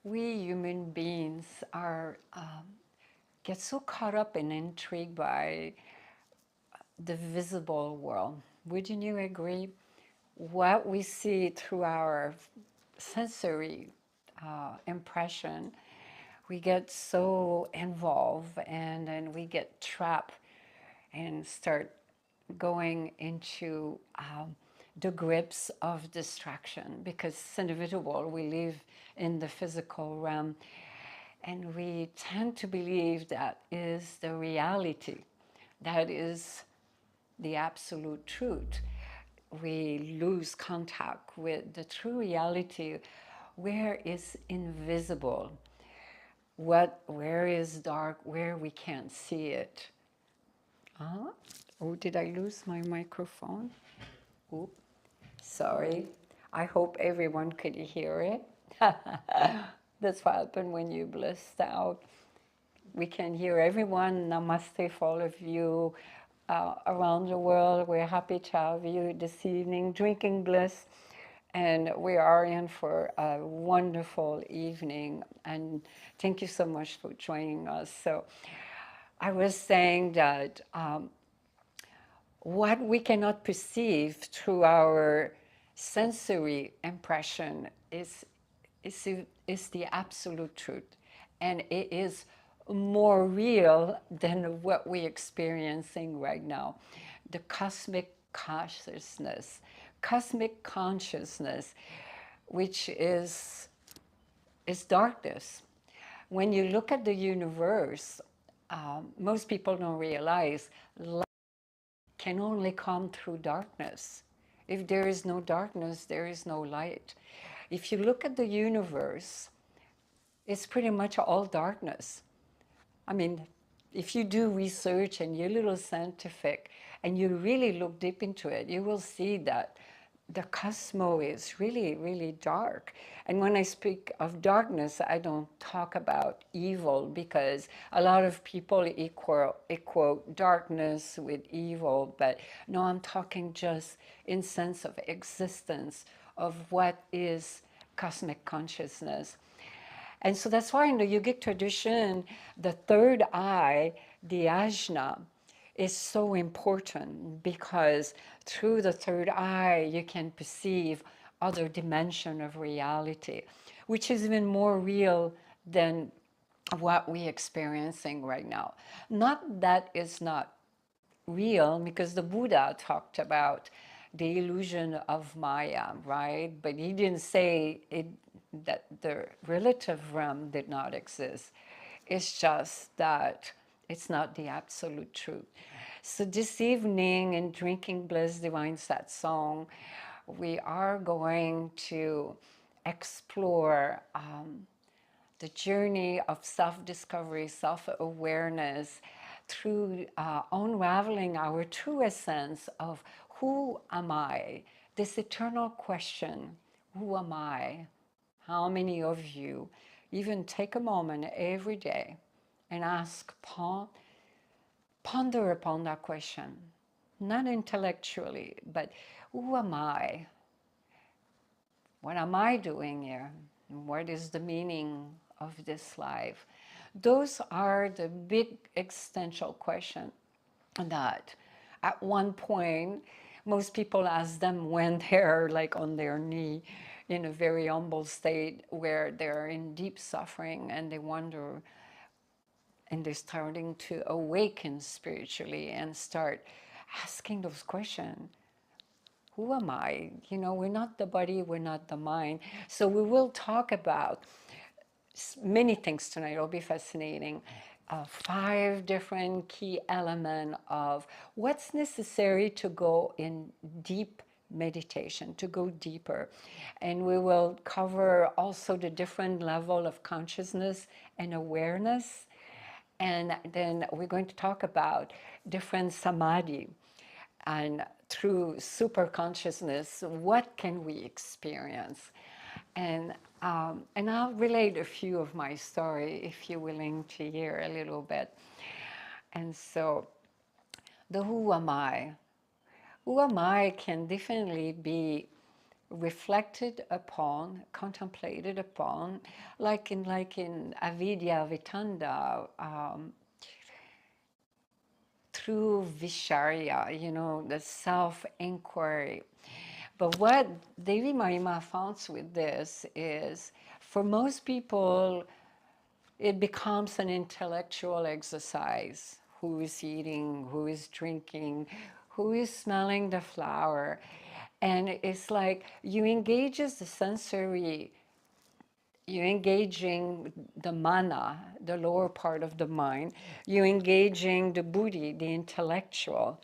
we human beings are get so caught up and intrigued by the visible world. Wouldn't you agree? What we see through our sensory impression, we get so involved and then we get trapped and start going into the grips of distraction because it's inevitable. We live in the physical realm and we tend to believe that is the reality, that is the absolute truth. We lose contact with the true reality where is invisible, where is dark, where we can't see it. Oh, did I lose my microphone? Oh, sorry. I hope everyone could hear it. That's what happens when you blissed out. We can hear everyone. Namaste for all of you around the world. We're happy to have you this evening, Drinking Bliss. And we are in for a wonderful evening. And thank you so much for joining us. So I was saying that what we cannot perceive through our sensory impression is the absolute truth. And it is more real than what we're experiencing right now. The cosmic consciousness, which is darkness. When you look at the universe, most people don't realize light can only come through darkness. If there is no darkness, there is no light. If you look at the universe, it's pretty much all darkness. I mean, if you do research and you're a little scientific and you really look deep into it, you will see that the cosmos is really, really dark. And when I speak of darkness, I don't talk about evil because a lot of people equate darkness with evil. But no, I'm talking just in sense of existence of what is cosmic consciousness. And so that's why in the yogic tradition, the third eye, the ajna, is so important because through the third eye, you can perceive other dimension of reality, which is even more real than what we're experiencing right now. Not that it's not real, because the Buddha talked about the illusion of Maya, right? But he didn't say that the relative realm did not exist. It's just that it's not the absolute truth. So this evening in Drinking Bliss Divine Satsang, we are going to explore the journey of self-discovery, self-awareness, through unraveling our true essence of who am I? This eternal question, who am I? How many of you even take a moment every day and ponder upon that question, not intellectually, but who am I? What am I doing here? What is the meaning of this life? Those are the big existential questions that at one point most people ask them when they're like on their knee in a very humble state where they're in deep suffering and they wonder and they're starting to awaken spiritually and start asking those questions. Who am I? You know, we're not the body, we're not the mind. So we will talk about many things tonight. It'll be fascinating. 5 different key elements of what's necessary to go in deep meditation, to go deeper. And we will cover also the different level of consciousness and awareness. And then we're going to talk about different samadhi. And through super consciousness, what can we experience? And I'll relate a few of my story if you're willing to hear a little bit. And so, the who am I? Who am I can definitely be reflected upon, contemplated upon, like in avidya vitanda, through vicharya, the self-inquiry. But what Devi Mayi Ma found with this is, for most people, it becomes an intellectual exercise. Who is eating, who is drinking, who is smelling the flower. And it's like you engages the sensory, you're engaging the mana, the lower part of the mind. You're engaging the buddhi, the intellectual.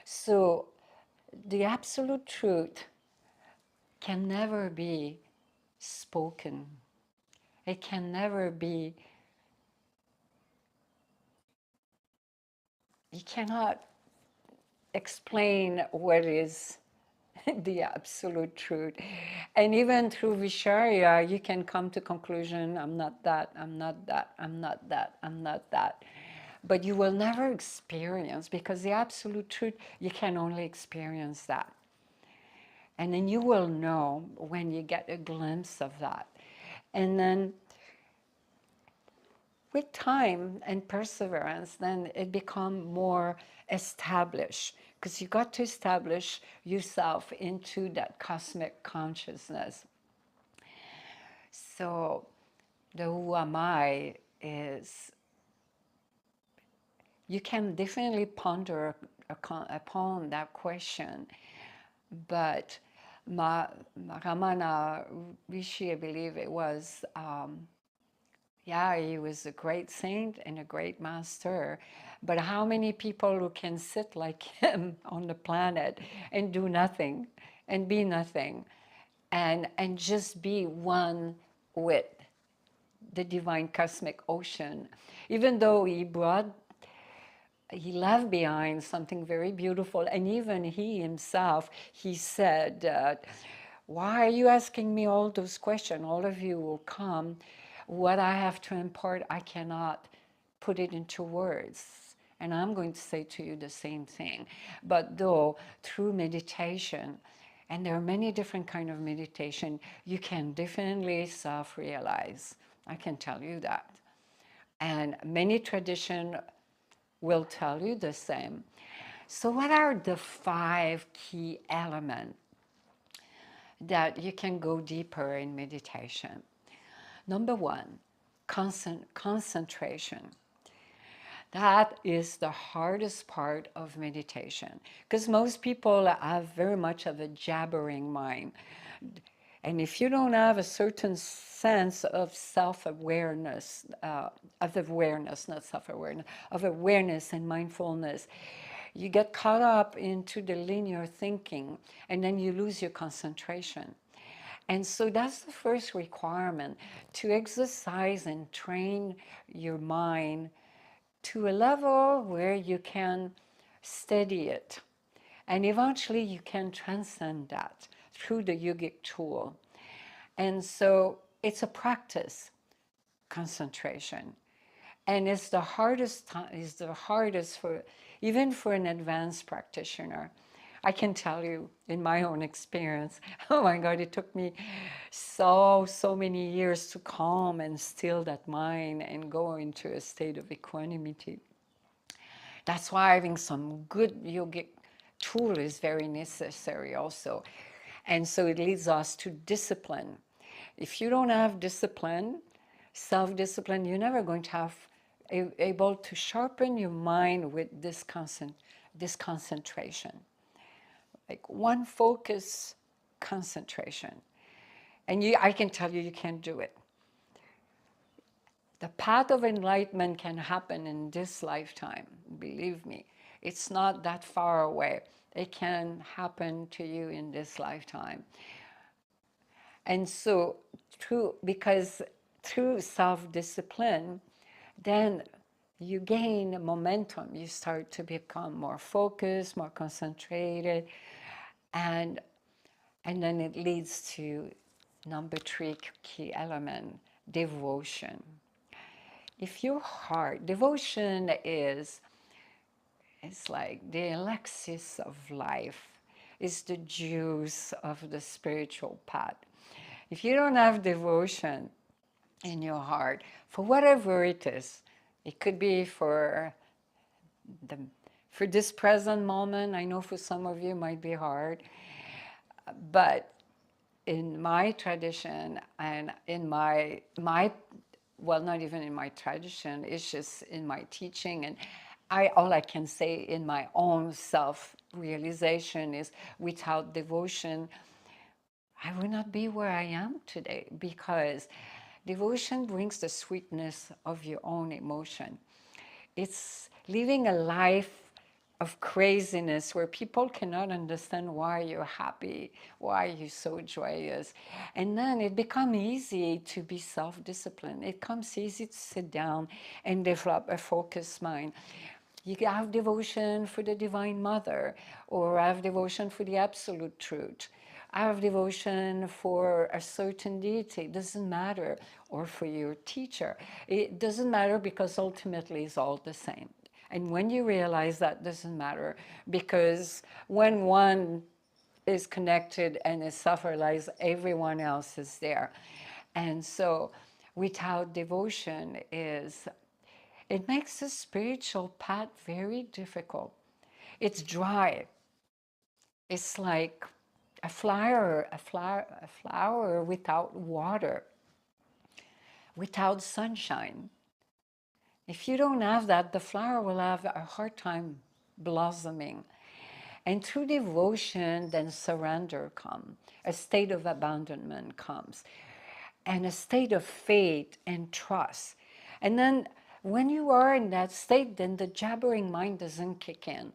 So the absolute truth can never be spoken. It can never be, you cannot explain what is the absolute truth. And even through Vicharya, you can come to conclusion, I'm not that, I'm not that, I'm not that, I'm not that. But you will never experience, because the absolute truth, you can only experience that. And then you will know when you get a glimpse of that. And then with time and perseverance, then it becomes more established, because you got to establish yourself into that cosmic consciousness. So the who am I is, you can definitely ponder upon that question, but Ramana Rishi, I believe it was, yeah, he was a great saint and a great master. But how many people who can sit like him on the planet and do nothing and be nothing and just be one with the divine cosmic ocean? Even though he left behind something very beautiful, and even he himself, he said that, why are you asking me all those questions? All of you will come. What I have to impart, I cannot put it into words. And I'm going to say to you the same thing. But though through meditation, and there are many different kinds of meditation, you can definitely self-realize. I can tell you that. And many traditions will tell you the same. So what are the 5 key elements that you can go deeper in meditation? Number 1, concentration. That is the hardest part of meditation, because most people have very much of a jabbering mind. And if you don't have a certain sense of self-awareness, of awareness, not self-awareness, of awareness and mindfulness, you get caught up into the linear thinking, and then you lose your concentration. And so that's the first requirement, to exercise and train your mind to a level where you can steady it. And eventually you can transcend that through the yogic tool. And so it's a practice, concentration. And it's the hardest time, it's the hardest for, even for an advanced practitioner. I can tell you in my own experience, oh my God, it took me so many years to calm and still that mind and go into a state of equanimity. That's why having some good yogic tool is very necessary also. And so it leads us to discipline. If you don't have discipline, self-discipline, you're never going to have able to sharpen your mind with this concentration. Like one focus, concentration. And I can tell you, you can't do it. The path of enlightenment can happen in this lifetime, believe me. It's not that far away. It can happen to you in this lifetime. And so, because through self-discipline, then you gain momentum. You start to become more focused, more concentrated, and then it leads to number 3 key element, devotion. If your heart, devotion is like the elixir of life. is the juice of the spiritual path. If you don't have devotion in your heart, for whatever it is, it could be the, for this present moment. I know for some of you it might be hard, but in my tradition and in my well, not even in my tradition, it's just in my teaching, and all I can say in my own self-realization is without devotion, I would not be where I am today, because devotion brings the sweetness of your own emotion. It's living a life of craziness where people cannot understand why you're happy, why you're so joyous. And then it becomes easy to be self-disciplined. It comes easy to sit down and develop a focused mind. You have devotion for the Divine Mother, or have devotion for the Absolute Truth. I have devotion for a certain deity, it doesn't matter, or for your teacher. It doesn't matter, because ultimately it's all the same. And when you realize that doesn't matter, because when one is connected and is self-realized, everyone else is there. And so without devotion it makes the spiritual path very difficult. It's dry. It's like a flower without water, without sunshine. If you don't have that, the flower will have a hard time blossoming. And through devotion, then surrender comes, a state of abandonment comes, and a state of faith and trust. And then when you are in that state, then the jabbering mind doesn't kick in.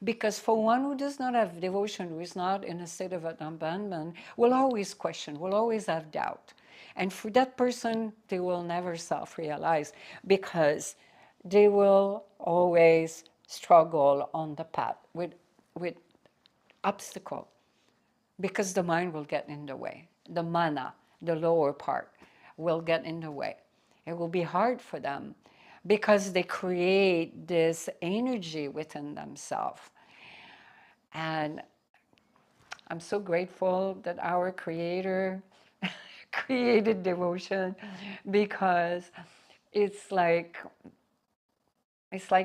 Because for one who does not have devotion, who is not in a state of abandonment, will always question, will always have doubt. And for that person, they will never self-realize, because they will always struggle on the path with obstacle, because the mind will get in the way. The mana, the lower part, will get in the way. It will be hard for them, because they create this energy within themselves. And I'm so grateful that our Creator created devotion, because it's like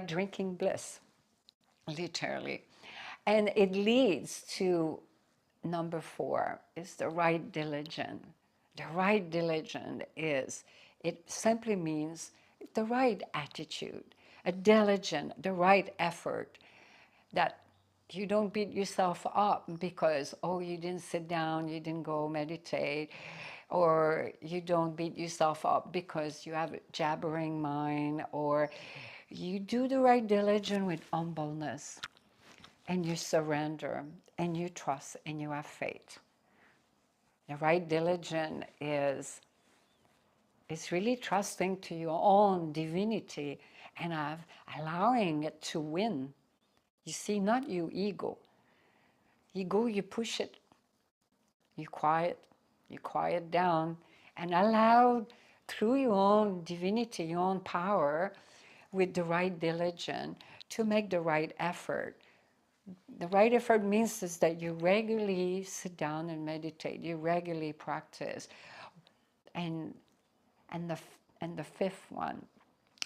drinking bliss, literally. And it leads to number 4, is the right diligence. The right diligence it simply means the right attitude, a diligent, the right effort, that you don't beat yourself up because, oh, you didn't sit down, you didn't go meditate, or you don't beat yourself up because you have a jabbering mind, or you do the right diligence with humbleness, and you surrender, and you trust, and you have faith. The right diligence is really trusting to your own divinity and allowing it to win. You see, not your ego. Ego, you push it, you quiet down, and allow through your own divinity, your own power, with the right diligence, to make the right effort. The right effort means is that you regularly sit down and meditate, you regularly practice. And the fifth one,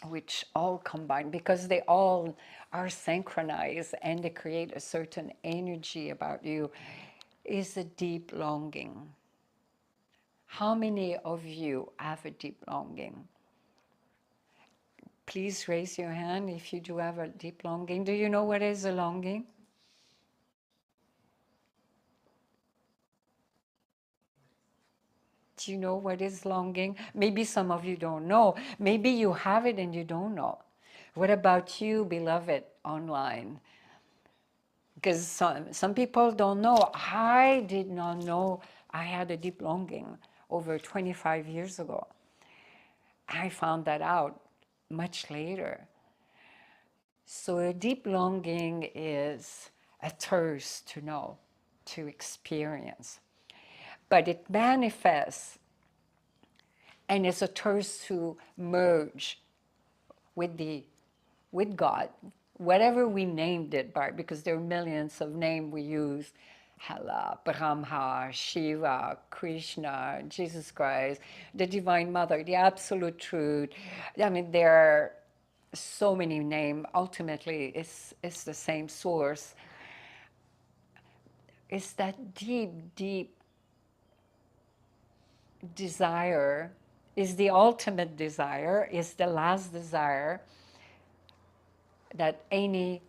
which all combine, because they all are synchronized and they create a certain energy about you, is a deep longing. How many of you have a deep longing? Please raise your hand if you do have a deep longing. Do you know what is a longing? Do you know what is longing? Maybe some of you don't know. Maybe you have it and you don't know. What about you, beloved, online? Because some people don't know. I did not know I had a deep longing over 25 years ago. I found that out much later. So a deep longing is a thirst to know, to experience. But it manifests, and it's a thirst to merge with God, whatever we named it by, because there are millions of names we use. Allah, Brahma, Shiva, Krishna, Jesus Christ, the Divine Mother, the Absolute Truth. I mean, there are so many names. Ultimately, it's the same source. It's that deep, deep desire, is the ultimate desire, is the last desire that any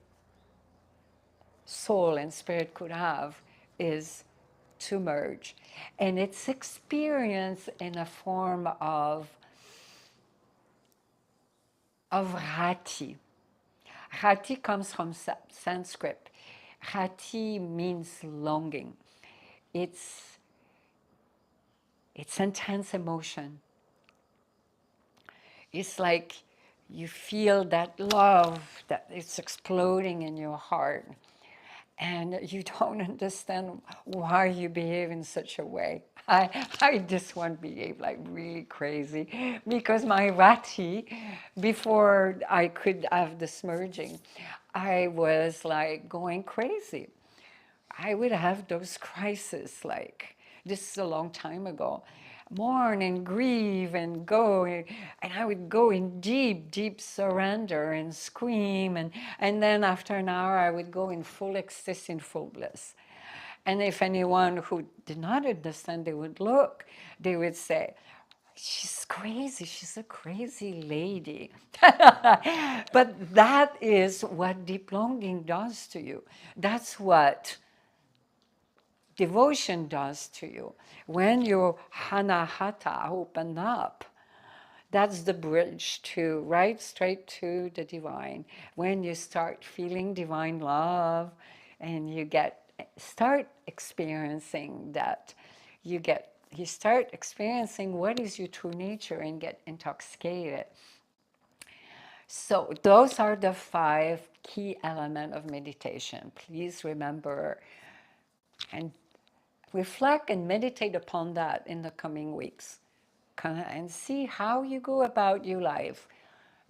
soul and spirit could have, is to merge. And it's experienced in a form of rati. Rati comes from Sanskrit. Rati means longing. It's intense emotion. It's like you feel that love that it's exploding in your heart, and you don't understand why you behave in such a way. I just want to behave like really crazy because my rati, before I could have the merging, I was like going crazy. I would have those crises, like, this is a long time ago, mourn and grieve and go, and I would go in deep, deep surrender and scream, and then after an hour I would go in full ecstasy, in full bliss. And if anyone who did not understand, they would look, they would say, she's crazy, she's a crazy lady. But that is what deep longing does to you. That's what devotion does to you. When your hanahata open up, that's the bridge to right straight to the divine. When you start feeling divine love and you start experiencing that, you start experiencing what is your true nature and get intoxicated. So those are the 5 key elements of meditation. Please remember and reflect and meditate upon that in the coming weeks, and see how you go about your life.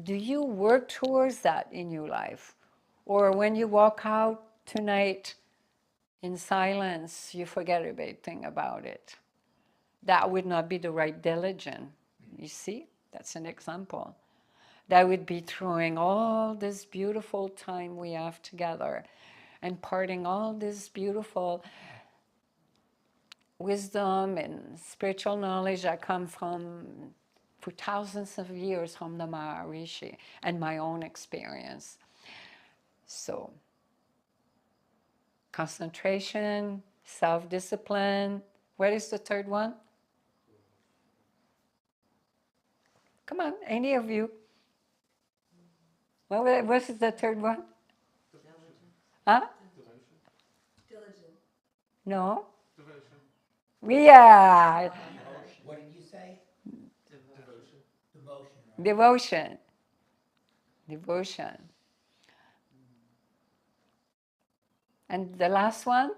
Do you work towards that in your life? Or when you walk out tonight in silence, you forget everything about it? That would not be the right diligence. You see, that's an example. That would be throwing all this beautiful time we have together and parting all this beautiful wisdom and spiritual knowledge that come from for thousands of years from the Maharishi and my own experience. So, concentration, self-discipline. What is the third one? Come on, any of you. What is the third one? Huh? Diligent. No? Devotion. Yeah. What did you say? Devotion. Devotion. Right? Devotion. Devotion. And the last one?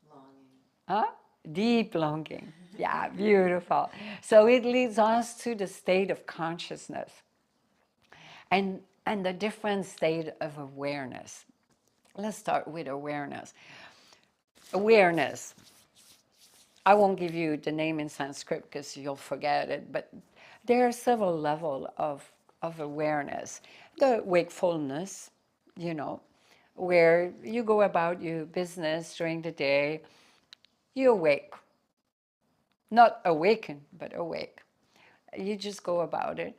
Longing. Huh? Deep longing. Yeah, beautiful. So it leads us to the state of consciousness and the different state of awareness. Let's start with awareness. Awareness. I won't give you the name in Sanskrit because you'll forget it, but there are several levels of awareness. The wakefulness, where you go about your business during the day, you awake. Not awaken, but awake. You just go about it,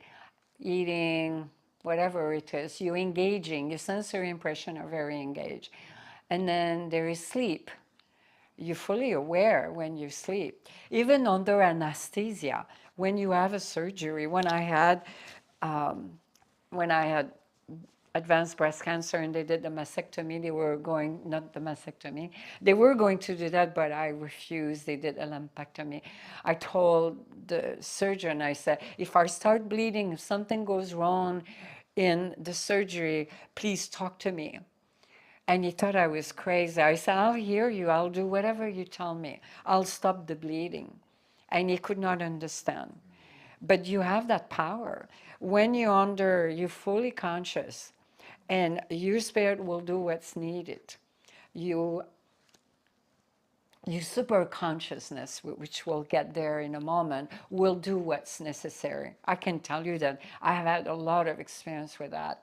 eating, whatever it is, you're engaging, your sensory impression are very engaged. And then there is sleep. You're fully aware when you sleep. Even under anesthesia, when you have a surgery, when I had advanced breast cancer and they did the mastectomy, they were going, not the mastectomy, they were going to do that, but I refused. They did a lumpectomy. I told the surgeon, I said, if I start bleeding, if something goes wrong in the surgery, please talk to me. And he thought I was crazy. I said, I'll hear you. I'll do whatever you tell me. I'll stop the bleeding. And he could not understand. But you have that power. When you're fully conscious, and your spirit will do what's needed. You your super consciousness, which we'll get there in a moment, will do what's necessary. I can tell you that I have had a lot of experience with that.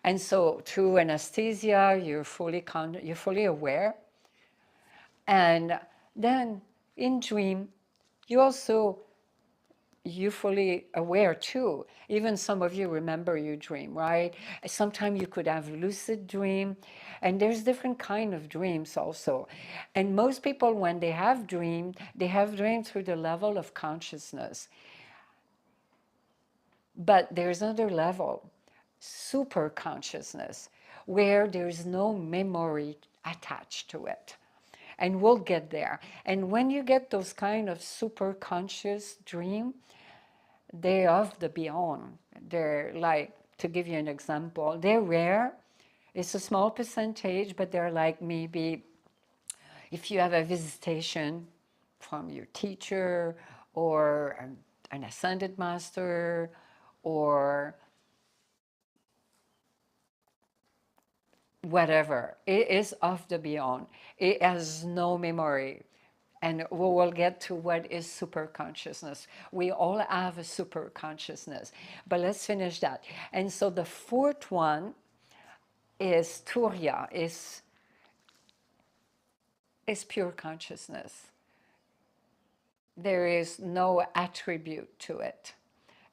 And so through anesthesia, you're fully aware. And then in dream, you also you're fully aware too. Even some of you remember your dream, right? Sometimes you could have lucid dream, and there's different kind of dreams also. And most people, when they have dream through the level of consciousness. But there's another level, super consciousness, where there's no memory attached to it. And we'll get there. And when you get those kind of super conscious dream, they're of the beyond. They're like, to give you an example, they're rare. It's a small percentage, but they're like maybe if you have a visitation from your teacher or an ascended master or whatever. It is of the beyond. It has no memory. And we will get to what is super consciousness. We all have a super consciousness. But let's finish that. And so the fourth one is Turiya, is pure consciousness. There is no attribute to it.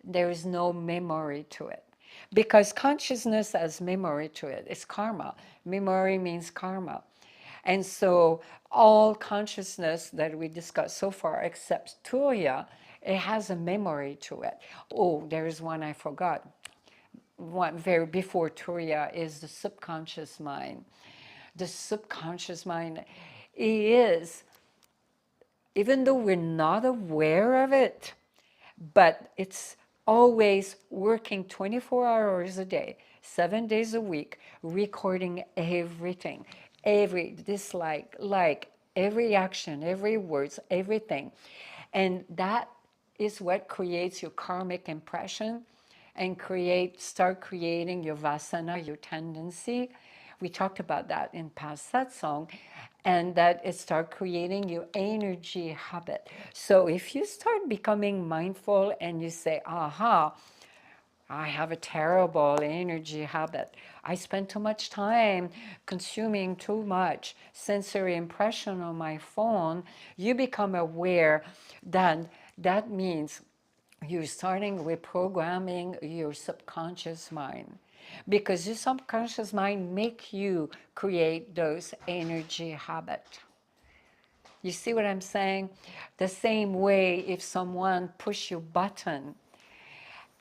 There is no memory to it. Because consciousness has memory to it. It's karma. Memory means karma. And so all consciousness that we discussed so far, except Turiya, it has a memory to it. Oh, there is one I forgot. One very before Turiya is the subconscious mind. The subconscious mind is, even though we're not aware of it, but it's always working 24 hours a day, 7 days a week, recording everything, every dislike, like every action, every words, everything. And that is what creates your karmic impression and start creating your vasana, your tendency. We talked about that in past satsang, and that it start creating your energy habit. So if you start becoming mindful and you say, aha, I have a terrible energy habit. I spend too much time consuming too much sensory impression on my phone. You become aware that that means you're starting reprogramming your subconscious mind, because your subconscious mind make you create those energy habits. You see what I'm saying? The same way if someone push your button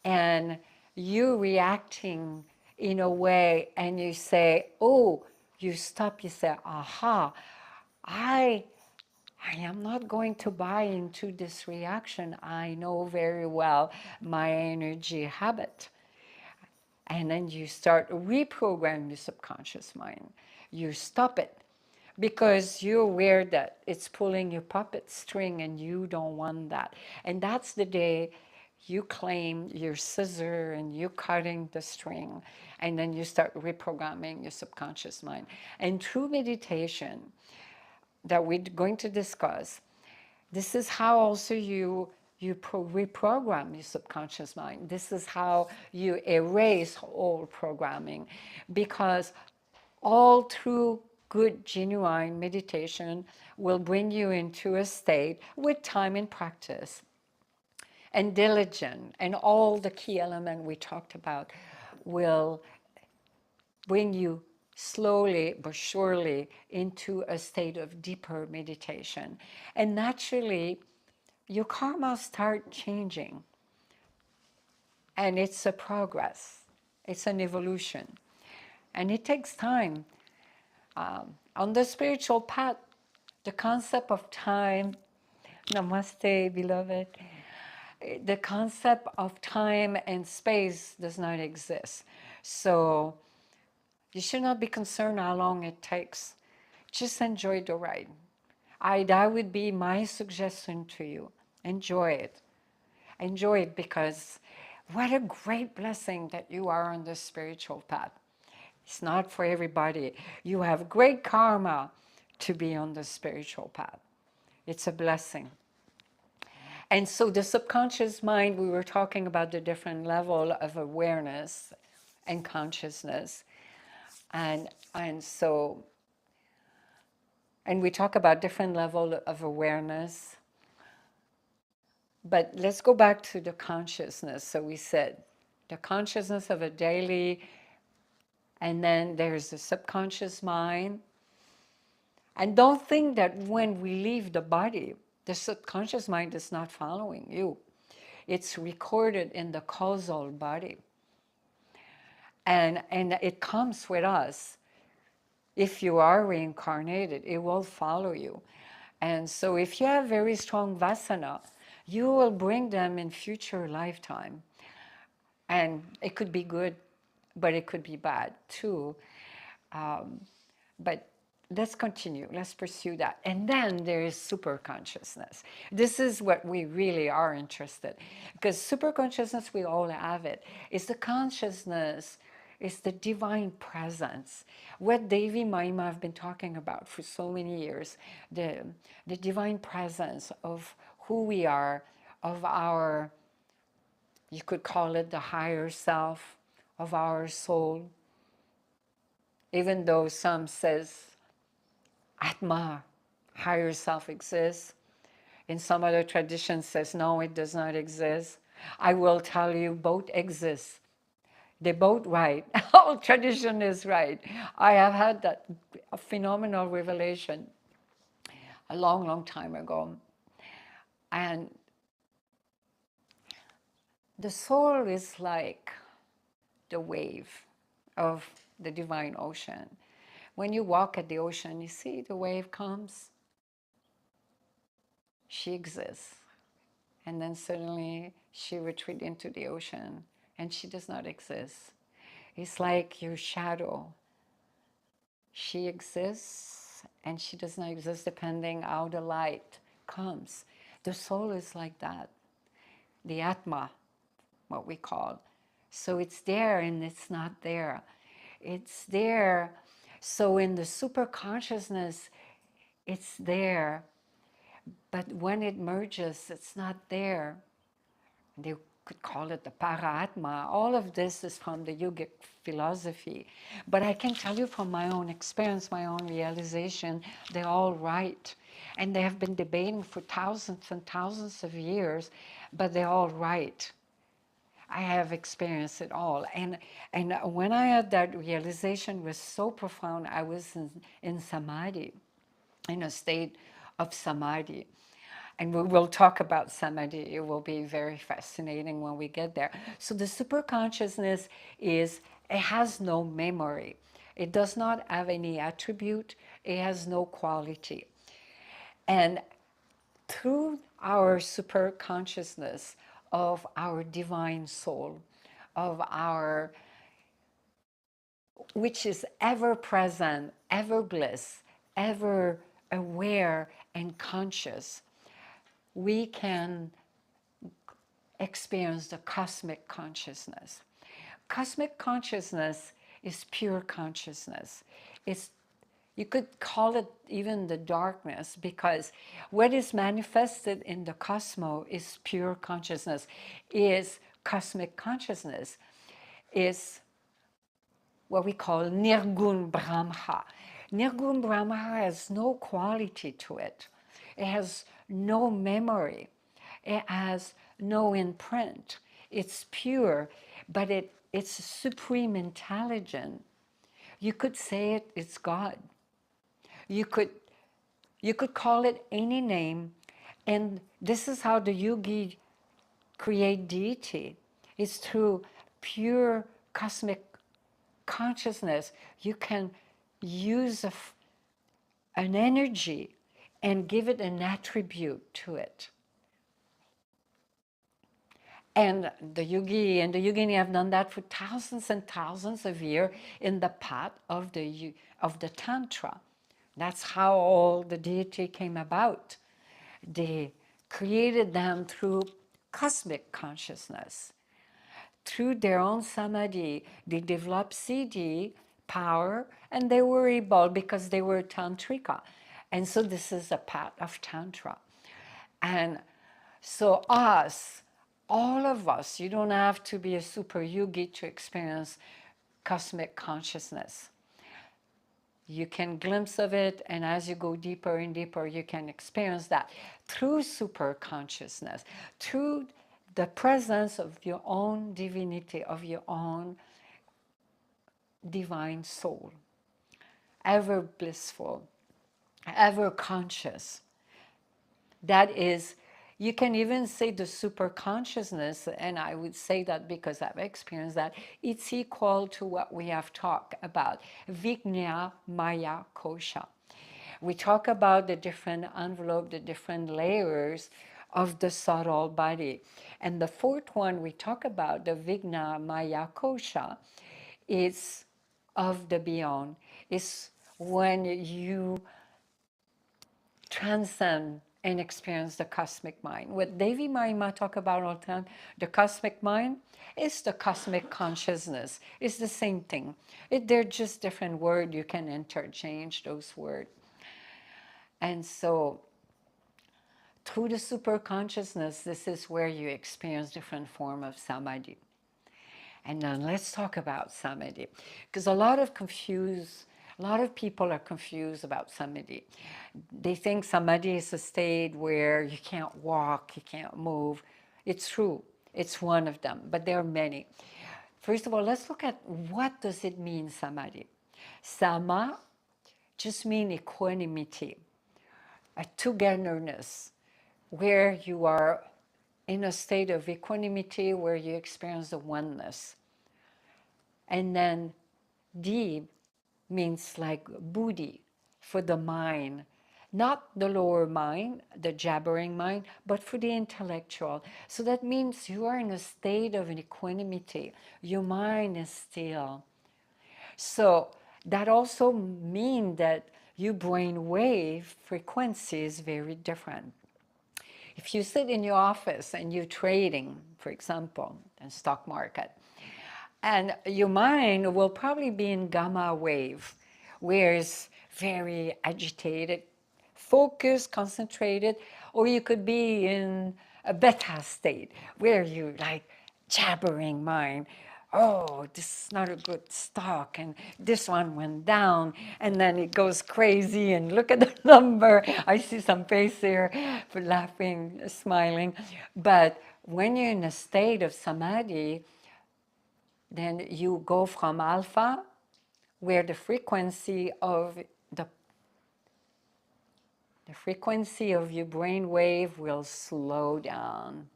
and you reacting in a way and you say, oh, you stop, you say, aha, I am not going to buy into this reaction. I know very well my energy habit. And then you start reprogramming your subconscious mind. You stop it because you're aware that it's pulling your puppet string and you don't want that. And that's the day you claim your scissor and you're cutting the string, and then you start reprogramming your subconscious mind. And through meditation that we're going to discuss, this is how also you reprogram your subconscious mind. This is how you erase old programming, because all through good, genuine meditation will bring you into a state with time and practice and diligence, and all the key elements we talked about will bring you slowly but surely into a state of deeper meditation. And naturally, your karma start changing. And it's a progress. It's an evolution. And it takes time. On the spiritual path, the concept of time, namaste, beloved, the concept of time and space does not exist. So you should not be concerned how long it takes. Just enjoy the ride. That would be my suggestion to you. Enjoy it. Enjoy it, because what a great blessing that you are on the spiritual path. It's not for everybody. You have great karma to be on the spiritual path. It's a blessing. And so the subconscious mind, we were talking about the different level of awareness and consciousness. And so we talk about different level of awareness. But let's go back to the consciousness. So we said the consciousness of a daily, and then there's the subconscious mind. And don't think that when we leave the body, the subconscious mind is not following you. It's recorded in the causal body. And it comes with us. If you are reincarnated, it will follow you. And so if you have very strong vasana, you will bring them in future lifetime. And it could be good, but it could be bad too. But let's continue, let's pursue that. And then there is super consciousness. This is what we really are interested in, because super consciousness, we all have it. It's the consciousness, it's the divine presence. What Devi Mayi Ma have been talking about for so many years, the divine presence of who we are, of our, you could call it the higher self, of our soul. Even though some says Atma, higher self exists. In some other tradition says, no, it does not exist. I will tell you, both exist. They're both right. All tradition is right. I have had that phenomenal revelation a long, long time ago. And the soul is like the wave of the divine ocean. When you walk at the ocean, you see the wave comes. She exists. And then suddenly she retreats into the ocean and she does not exist. It's like your shadow. She exists and she does not exist depending how the light comes. The soul is like that. The Atma, what we call. So it's there and it's not there. It's there. So in the super consciousness, it's there. But when it merges, it's not there. They could call it the para-atma. All of this is from the yogic philosophy. But I can tell you from my own experience, my own realization, they're all right. And they have been debating for thousands and thousands of years, but they're all right. I have experienced it all. And when I had that realization, it was so profound. I was in samadhi, in a state of samadhi. And we will talk about samadhi. It will be very fascinating when we get there. So the superconsciousness is, it has no memory. It does not have any attribute. It has no quality. And through our superconsciousness of our divine soul, of our, which is ever present, ever bliss, ever aware and conscious, we can experience the cosmic consciousness. Cosmic consciousness is pure consciousness. It's, you could call it even the darkness, because what is manifested in the cosmos is pure consciousness, is cosmic consciousness, is what we call Nirgun Brahma. Nirgun Brahma has no quality to it. It has no memory. It has no imprint. It's pure, but it's supreme intelligent. You could say it's God. You could call it any name, and this is how the yogi create deity. It's through pure cosmic consciousness. You can use an energy and give it an attribute to it. And the yogi and the yogini have done that for thousands and thousands of years in the path of the Tantra. That's how all the deity came about. They created them through cosmic consciousness. Through their own samadhi, they developed siddhi, power, and they were able, because they were tantrika, And so this is a path of Tantra. And so us, all of us, you don't have to be a super yogi to experience cosmic consciousness. You can glimpse of it, and as you go deeper and deeper, you can experience that through super consciousness, through the presence of your own divinity, of your own divine soul, ever blissful, ever conscious. That is, you can even say the super consciousness, and I would say that because I've experienced that, it's equal to what we have talked about, Vigna Maya Kosha. We talk about the different envelope, the different layers of the subtle body. And the fourth one we talk about, the Vigna Maya Kosha, is of the beyond. It's when you transcend and experience the cosmic mind. What Devi Mayi Ma talk about all the time, the cosmic mind is the cosmic consciousness. It's the same thing. They're just different words. You can interchange those words. And so through the super consciousness, this is where you experience different form of samadhi. And then let's talk about samadhi, because a lot of people are confused about samadhi. They think samadhi is a state where you can't walk, you can't move. It's true, it's one of them, but there are many. First of all, let's look at what does it mean, samadhi. Sama just means equanimity, a togetherness, where you are in a state of equanimity, where you experience the oneness. And then Di means like buddhi, for the mind, not the lower mind, the jabbering mind, but for the intellectual. So that means you are in a state of an equanimity. Your mind is still. So that also means that your brain wave frequency is very different. If you sit in your office and you're trading, for example, in stock market, and your mind will probably be in gamma wave, where it's very agitated, focused, concentrated, or you could be in a beta state, where you like jabbering mind. Oh, this is not a good stock, and this one went down, and then it goes crazy, and look at the number. I see some face here for laughing, smiling. But when you're in a state of samadhi, then you go from alpha, where the frequency of the frequency of your brain wave will slow down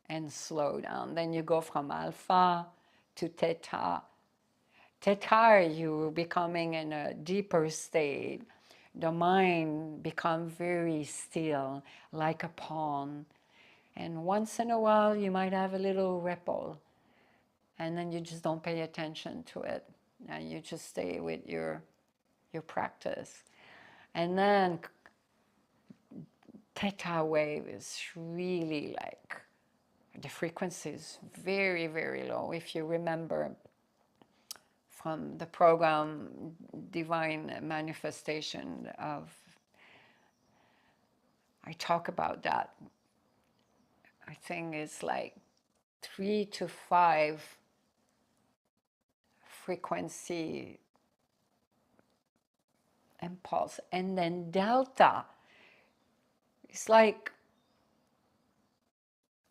and slow down. Then you go from alpha to theta. Theta, you're becoming in a deeper state. The mind becomes very still, like a pond. And once in a while, you might have a little ripple. And then you just don't pay attention to it. And you just stay with your practice. And then theta wave is really like, the frequency is very, very low. If you remember from the program Divine Manifestation of, I talk about that. I think it's like 3 to 5 frequency impulse. And then delta, it's like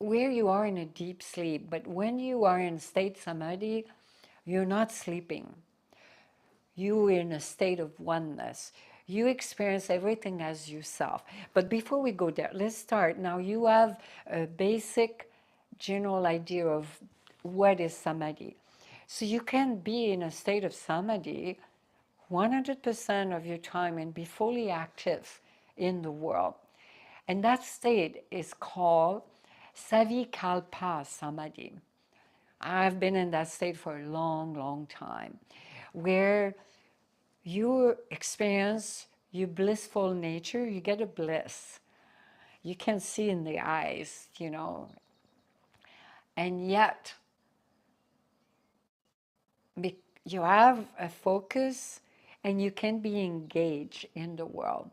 where you are in a deep sleep, but when you are in state samadhi, you're not sleeping. You're in a state of oneness. You experience everything as yourself. But before we go there, let's start. Now you have a basic general idea of what is samadhi. So you can be in a state of samadhi 100% of your time and be fully active in the world. And that state is called Savikalpa Samadhi. I've been in that state for a long, long time, where you experience your blissful nature, you get a bliss. You can see in the eyes, and yet you have a focus and you can be engaged in the world.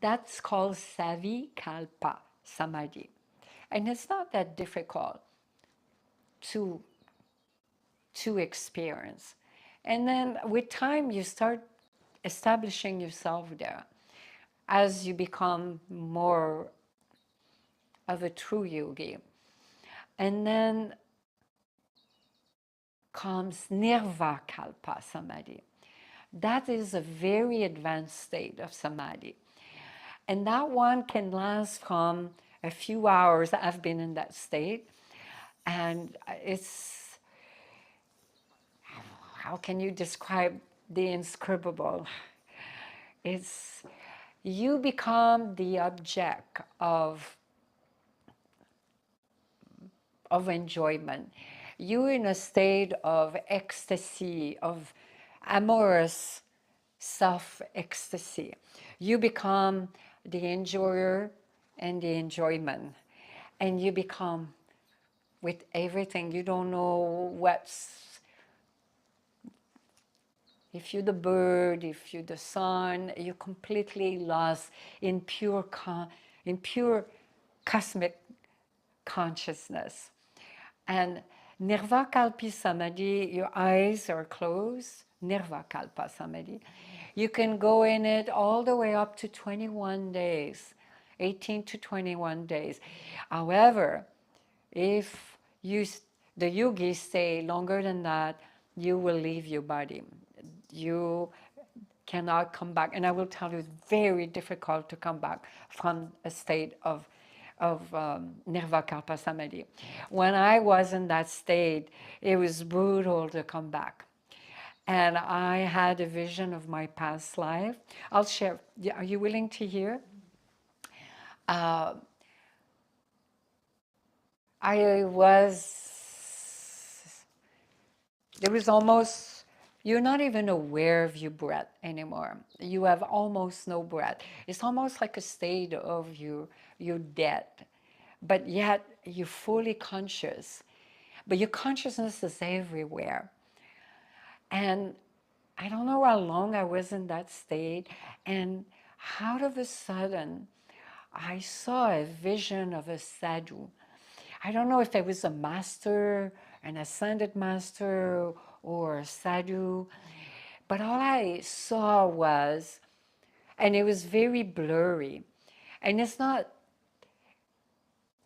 That's called Savikalpa Samadhi. And it's not that difficult to, to experience. And then with time, you start establishing yourself there as you become more of a true yogi. And then comes Nirvakalpa Samadhi. That is a very advanced state of samadhi. And that one can last from a few hours. I've been in that state. And it's, how can you describe the inscribable? It's, you become the object of enjoyment. You're in a state of ecstasy, of amorous self-ecstasy. You become the enjoyer and the enjoyment. And you become with everything. You don't know what's, if you're the bird, if you're the sun, you're completely lost in pure, in pure cosmic consciousness. And Nirvakalpa Samadhi, your eyes are closed, Nirvakalpa Samadhi. You can go in it all the way up to 21 days, 18 to 21 days. However, if you, the yogis stay longer than that, you will leave your body. You cannot come back. And I will tell you, it's very difficult to come back from a state of Nirvakalpa Samadhi. When I was in that state, it was brutal to come back. And I had a vision of my past life. I'll share. Are you willing to hear? I was, there was almost, you're not even aware of your breath anymore. You have almost no breath. It's almost like a state of you're dead, but yet you're fully conscious. But your consciousness is everywhere. And I don't know how long I was in that state, and out of a sudden, I saw a vision of a sadhu. I don't know if it was a master, an ascended master, or a sadhu, but all I saw was, and it was very blurry, and it's not,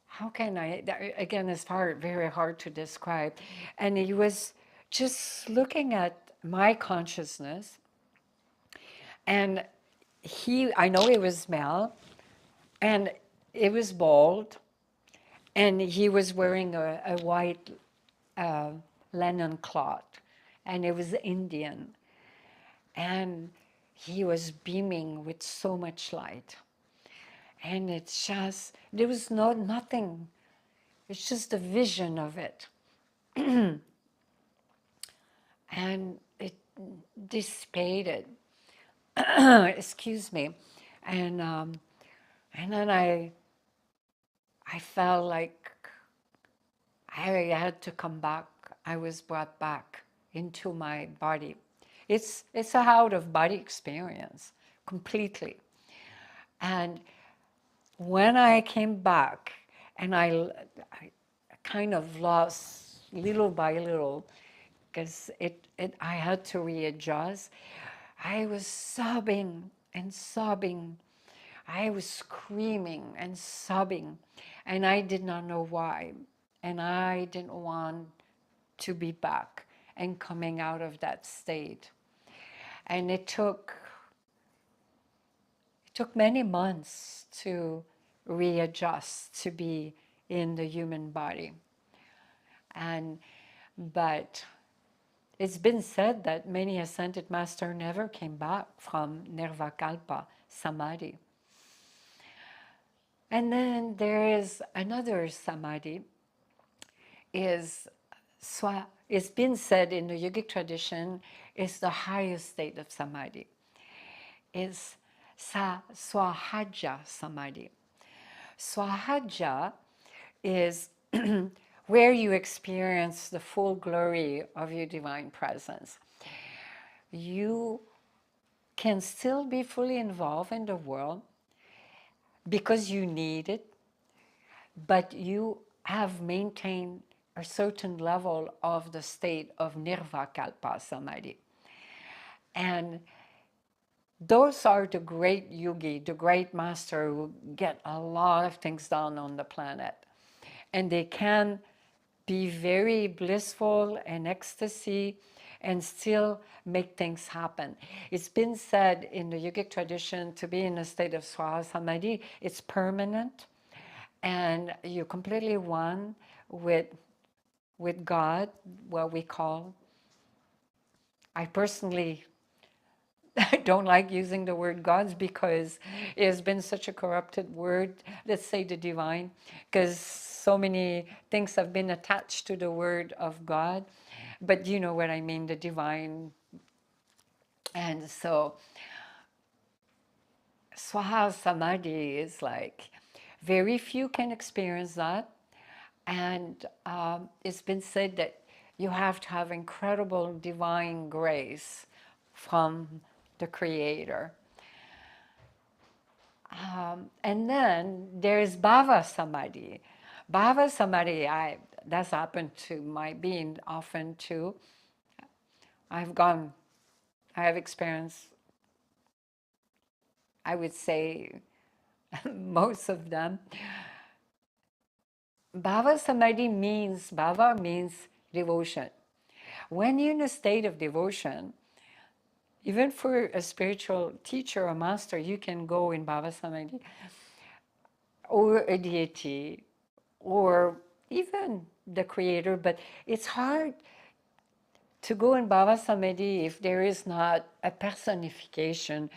how can I, again, it's hard, very hard to describe, and he was just looking at my consciousness, and I know he was male, and it was bald, and he was wearing a white linen cloth, and it was Indian, and he was beaming with so much light, and it's just, there was nothing, it's just a vision of it, and it dissipated. Excuse me, and then I felt like I had to come back. I was brought back into my body. It's a out-of-body experience, completely. And when I came back, and I kind of lost little by little, because I had to readjust, I was sobbing and sobbing. I was screaming and sobbing, and I did not know why. And I didn't want to be back and coming out of that state. And it took many months to readjust to be in the human body. But it's been said that many ascended masters never came back from Nirvakalpa Samadhi. And then there is another Samadhi. It's been said in the yogic tradition, is the highest state of Samadhi. It's Swahaja Samadhi. Swahaja is where you experience the full glory of your divine presence. You can still be fully involved in the world, because you need it, but you have maintained a certain level of the state of nirvikalpa samadhi. And those are the great yogi, the great master who get a lot of things done on the planet. And they can be very blissful and ecstasy and still make things happen. It's been said in the yogic tradition to be in a state of swaha samadhi, it's permanent and you're completely one with God, what we call. I personally I don't like using the word gods because it has been such a corrupted word. Let's say the divine, because so many things have been attached to the word of God. But you know what I mean, the divine. And so Swaha Samadhi is like, very few can experience that. And it's been said that you have to have incredible divine grace from the Creator. And then there's Bhava Samadhi. Bhava Samadhi, that's happened to my being often too. I have experienced, I would say, most of them. Bhava means devotion. When you're in a state of devotion, even for a spiritual teacher or master, you can go in Bhava Samadhi, or a deity, or even the Creator, but it's hard to go in Bhava Samadhi if there is not a personification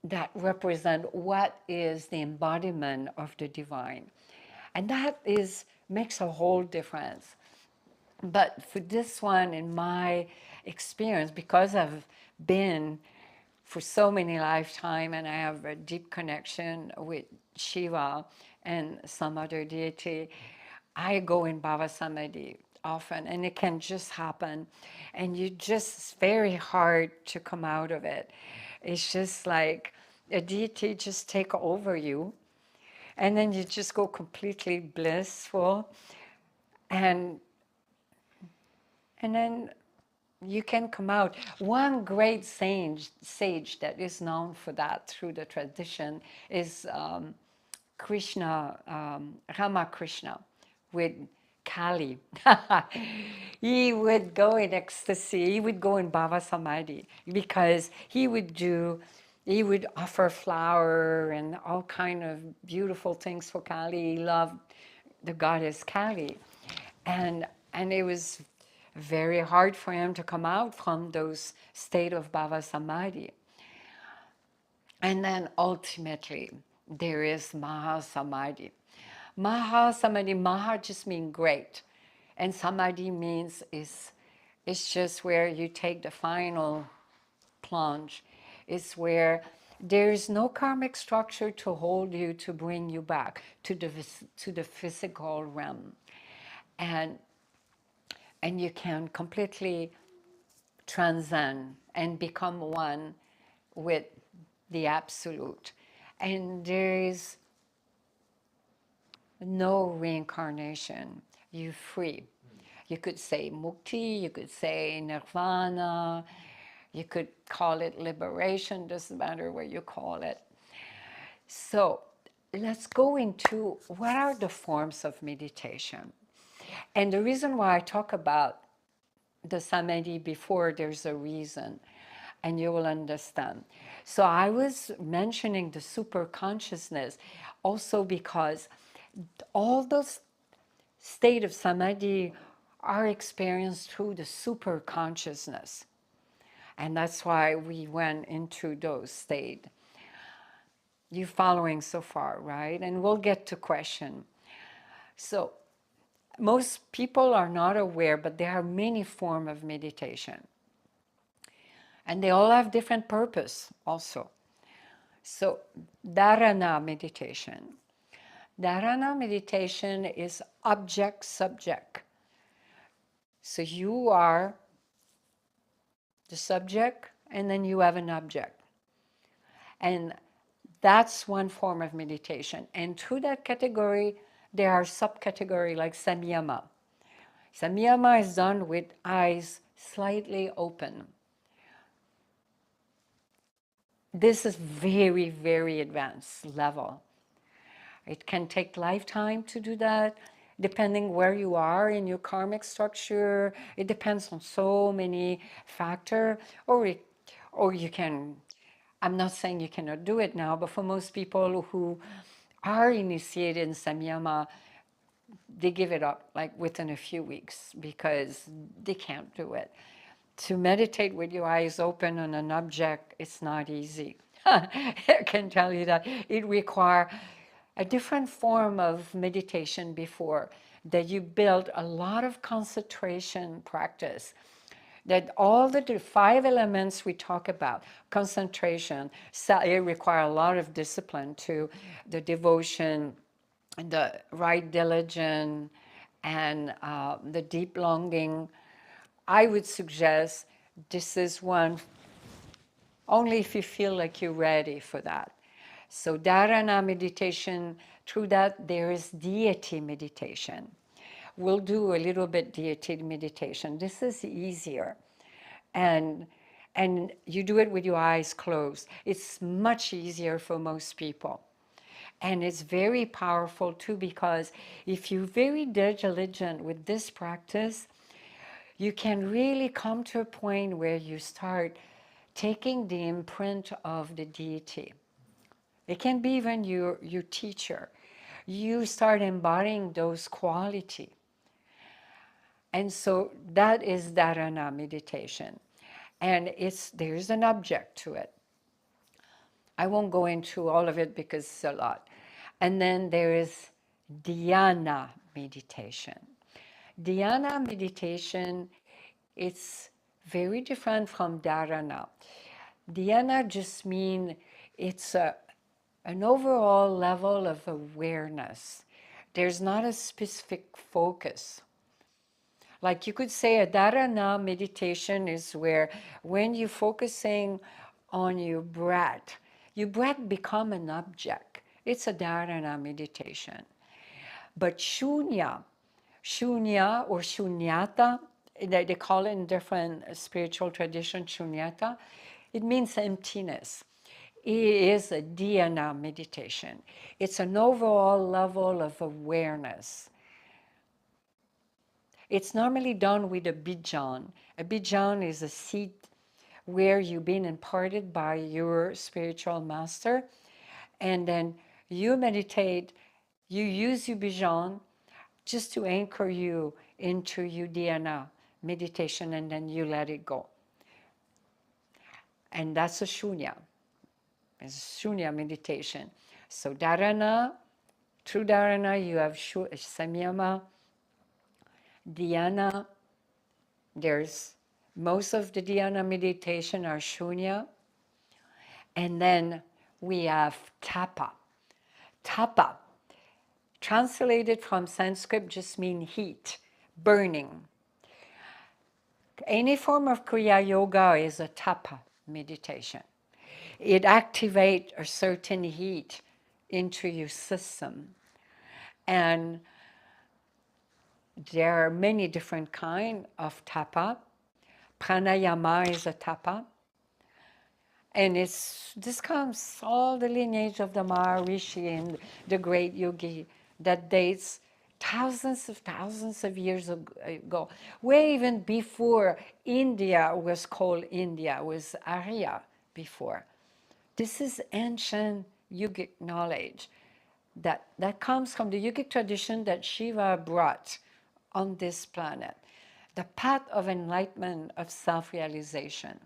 that represents what is the embodiment of the divine. And that makes a whole difference. But for this one, in my experience, because I've been for so many lifetimes and I have a deep connection with Shiva and some other deity, I go in Bhava Samadhi often, and it can just happen. And it's very hard to come out of it. It's just like a deity just take over you, and then you just go completely blissful, and then you can come out. One great sage that is known for that through the tradition is Krishna, Ramakrishna, with Kali. He would go in ecstasy, he would go in Bhava Samadhi, because he would offer flower and all kind of beautiful things for Kali. He loved the goddess Kali. And it was very hard for him to come out from those state of Bhava Samadhi. And then ultimately, there is Maha Samadhi. Maha Samadhi, Maha just means great. And Samadhi means it's just where you take the final plunge. It's where there is no karmic structure to hold you, to bring you back to the physical realm. And you can completely transcend and become one with the absolute. And there is no reincarnation. You're free. You could say mukti, you could say nirvana, you could call it liberation, doesn't matter what you call it. So let's go into what are the forms of meditation. And the reason why I talk about the samadhi before, there's a reason, and you will understand. So I was mentioning the super consciousness also because all those state of samadhi are experienced through the super consciousness. And that's why we went into those states. You following so far, right? And we'll get to question. So most people are not aware, but there are many forms of meditation. And they all have different purpose also. So dharana meditation. Dharana meditation is object-subject. So you are the subject, and then you have an object. And That's one form of meditation. And through that category, there are subcategories like samyama. Samyama is done with eyes slightly open. This is very, very advanced level. It can take lifetime to do that, depending where you are in your karmic structure. It depends on so many factors. Or you can, I'm not saying you cannot do it now, but for most people who are initiated in samyama, they give it up like within a few weeks because they can't do it. To meditate with your eyes open on an object, it's not easy. I can tell you that it requires a different form of meditation before, that you build a lot of concentration practice, that all the 5 elements we talk about, concentration, it requires a lot of discipline to the devotion, the right diligence, and the deep longing. I would suggest this is one only if you feel like you're ready for that. So dharana meditation, through that there is deity meditation. We'll do a little bit deity meditation. This is easier. And you do it with your eyes closed. It's much easier for most people. And it's very powerful too, because if you're very diligent with this practice, you can really come to a point where you start taking the imprint of the deity. It can be even your teacher. You start embodying those qualities. And so that is dharana meditation. And there's an object to it. I won't go into all of it because it's a lot. And then there is dhyana meditation. Dhyana meditation, it's very different from dharana. Dhyana just means it's an overall level of awareness. There's not a specific focus. Like you could say a dharana meditation is where when you're focusing on your breath become an object. It's a dharana meditation. But shunya or shunyata, they call it in different spiritual traditions, shunyata, it means emptiness. It is a dhyana meditation. It's an overall level of awareness. It's normally done with a bijan. A bijan is a seat where you've been imparted by your spiritual master, and then you meditate, you use your bijan just to anchor you into your dhyana meditation, and then you let it go. And that's a shunya. It's shunya meditation. So dharana, through dharana you have samyama, dhyana. There's most of the dhyana meditation are shunya. And then we have tapa. Tapa, translated from Sanskrit, just means heat, burning. Any form of Kriya Yoga is a tapa meditation. It activates a certain heat into your system. And there are many different kinds of tapa. Pranayama is a tapa. And this comes all the lineage of the Maharishi and the great yogi that dates thousands of years ago, way even before India was called India, was Arya before. This is ancient yogic knowledge that comes from the yogic tradition that Shiva brought on this planet, the path of enlightenment, of self-realization.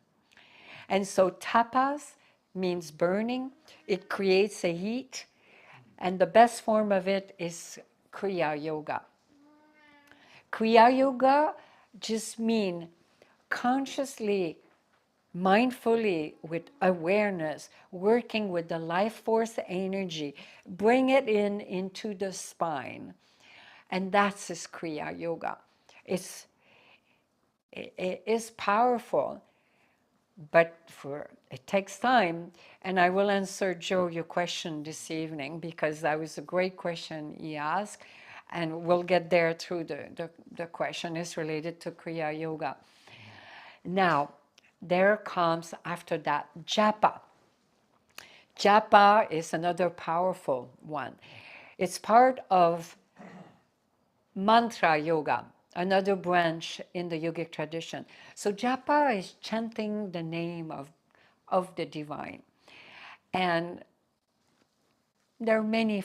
And so tapas means burning. It creates a heat. And the best form of it is Kriya Yoga. Kriya Yoga just means consciously, mindfully, with awareness, working with the life force energy, bring it into the spine. And that's this Kriya Yoga. It is powerful. but it takes time. And I will answer, Joe, your question this evening, because that was a great question he asked. And we'll get there through the question is related to Kriya Yoga. Now, there comes after that japa. Japa is another powerful one. It's part of mantra yoga, another branch in the yogic tradition. So japa is chanting the name of the divine. And there are many,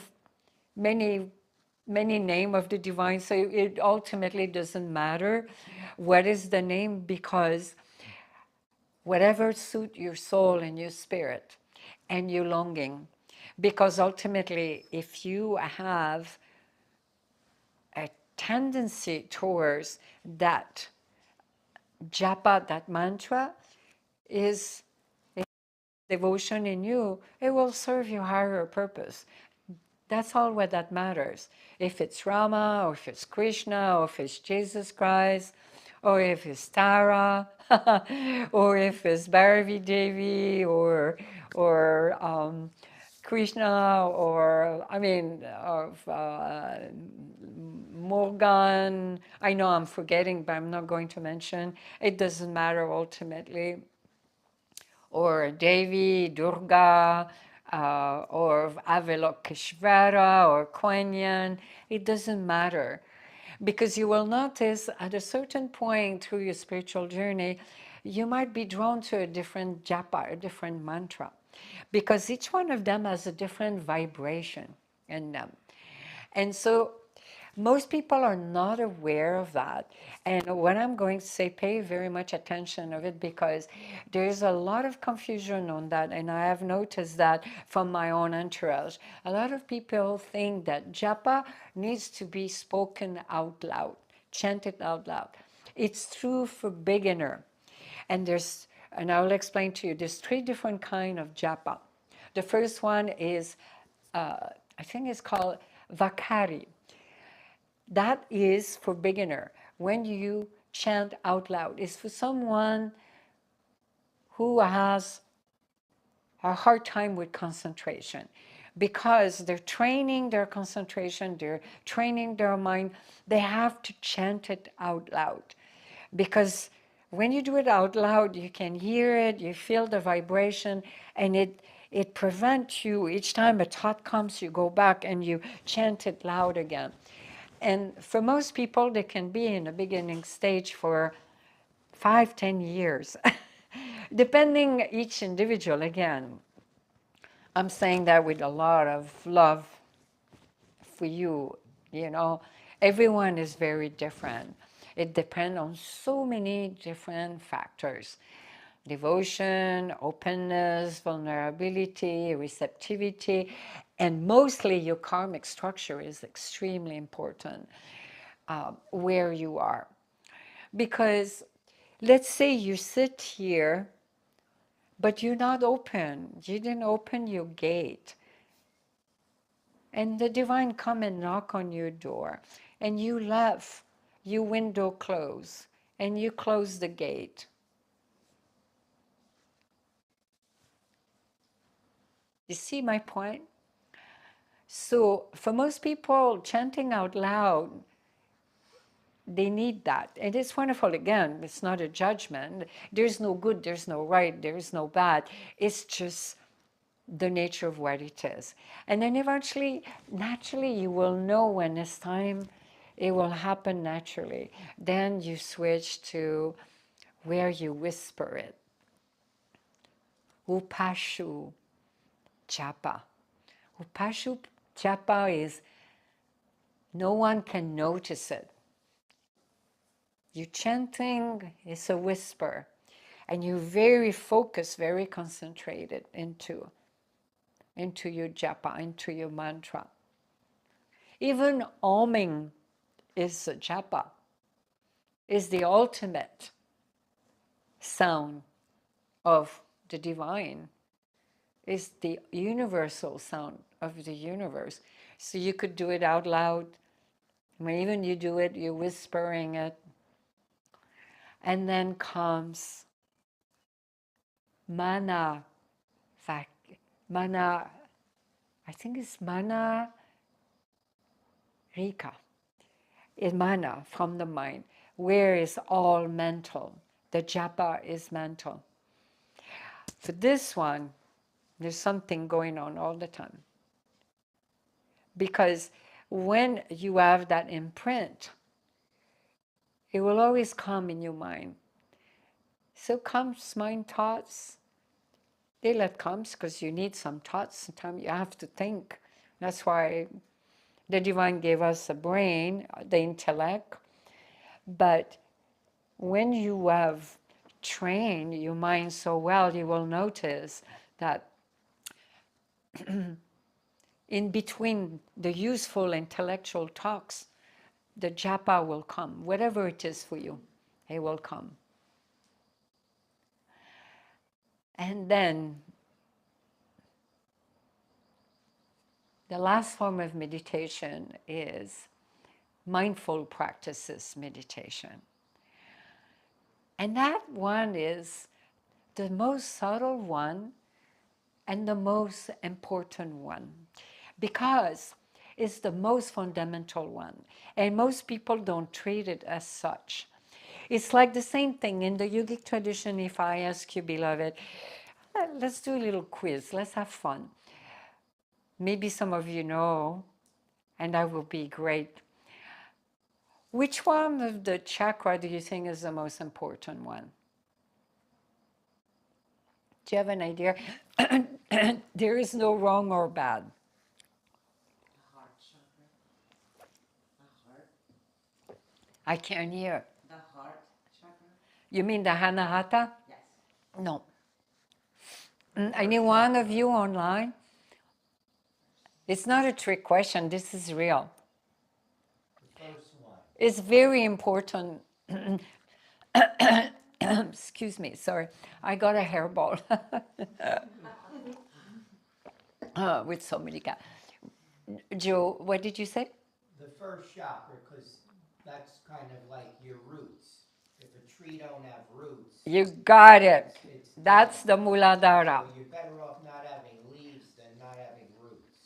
many names of the divine, so it ultimately doesn't matter what is the name, because whatever suit your soul and your spirit and your longing. Because ultimately, if you have a tendency towards that japa, that mantra, is devotion in you, it will serve your higher purpose. That's all what that matters. If it's Rama, or if it's Krishna, or if it's Jesus Christ, or if it's Tara, or if it's Bharavi Devi, or Krishna, or I mean, of Morgan. I know I'm forgetting, but I'm not going to mention. It doesn't matter ultimately. Or Devi, Durga, or Avalokiteshvara, or Kuan Yin. It doesn't matter. Because you will notice at a certain point through your spiritual journey, you might be drawn to a different japa, a different mantra. Because each one of them has a different vibration in them. And so most people are not aware of that. And what I'm going to say, pay very much attention of it, because there's a lot of confusion on that. And I have noticed that from my own entourage. A lot of people think that japa needs to be spoken out loud, chanted out loud. It's true for beginner. And I will explain to you, there's 3 different kinds of japa. The first one is, I think it's called vakari. That is for beginner. When you chant out loud, it's for someone who has a hard time with concentration, because they're training their concentration, they're training their mind. They have to chant it out loud, because when you do it out loud, you can hear it, you feel the vibration, and it prevents you, each time a thought comes, you go back and you chant it loud again. And for most people, they can be in a beginning stage for 5-10 years, depending each individual. Again, I'm saying that with a lot of love for you. You know, everyone is very different. It depends on so many different factors: devotion, openness, vulnerability, receptivity, and mostly your karmic structure is extremely important, where you are. Because let's say you sit here, but you're not open. You didn't open your gate. And the divine come and knock on your door. And you left your window closed. And you close the gate. You see my point? So for most people, chanting out loud, they need that. And it's wonderful. Again, it's not a judgment. There's no good, there's no right, there's no bad. It's just the nature of what it is. And then eventually, naturally, you will know when it's time. It will happen naturally. Then you switch to where you whisper it. Upashu japa. Upashu japa is no one can notice it. You're chanting, it's a whisper. And you're very focused, very concentrated into your japa, into your mantra. Even oming is a japa, is the ultimate sound of the divine, is the universal sound of the universe. So you could do it out loud. When even you do it, you're whispering it. And then comes mana, mana, I think it's mana rika, is mana from the mind, where is all mental. The japa is mental. For this one, there's something going on all the time. Because when you have that imprint, it will always come in your mind. So comes mind thoughts. They let come because you need some thoughts. Sometimes you have to think. That's why the divine gave us a brain, the intellect. But when you have trained your mind so well, you will notice that in between the useful intellectual talks, the japa will come. Whatever it is for you, it will come. And then the last form of meditation is mindful practices meditation. And that one is the most subtle one and the most important one, because it's the most fundamental one. And most people don't treat it as such. It's like the same thing in the yogic tradition. If I ask you, beloved, let's do a little quiz, let's have fun. Maybe some of you know, and that will be great. Which one of the chakra do you think is the most important one? Do you have an idea? There is no wrong or bad. The heart chakra. The heart. I can't hear. The heart chakra. You mean the Hanahata? Yes. No. Any one of you online? It's not a trick question. This is real. The first one. It's very important. Excuse me, sorry. I got a hairball with so many guys. Joe, what did you say? The first chakra, because that's kind of like your roots. If a tree don't have roots, You got it. it's That's dead. the Muladhara. So you're better off not having leaves than not having roots.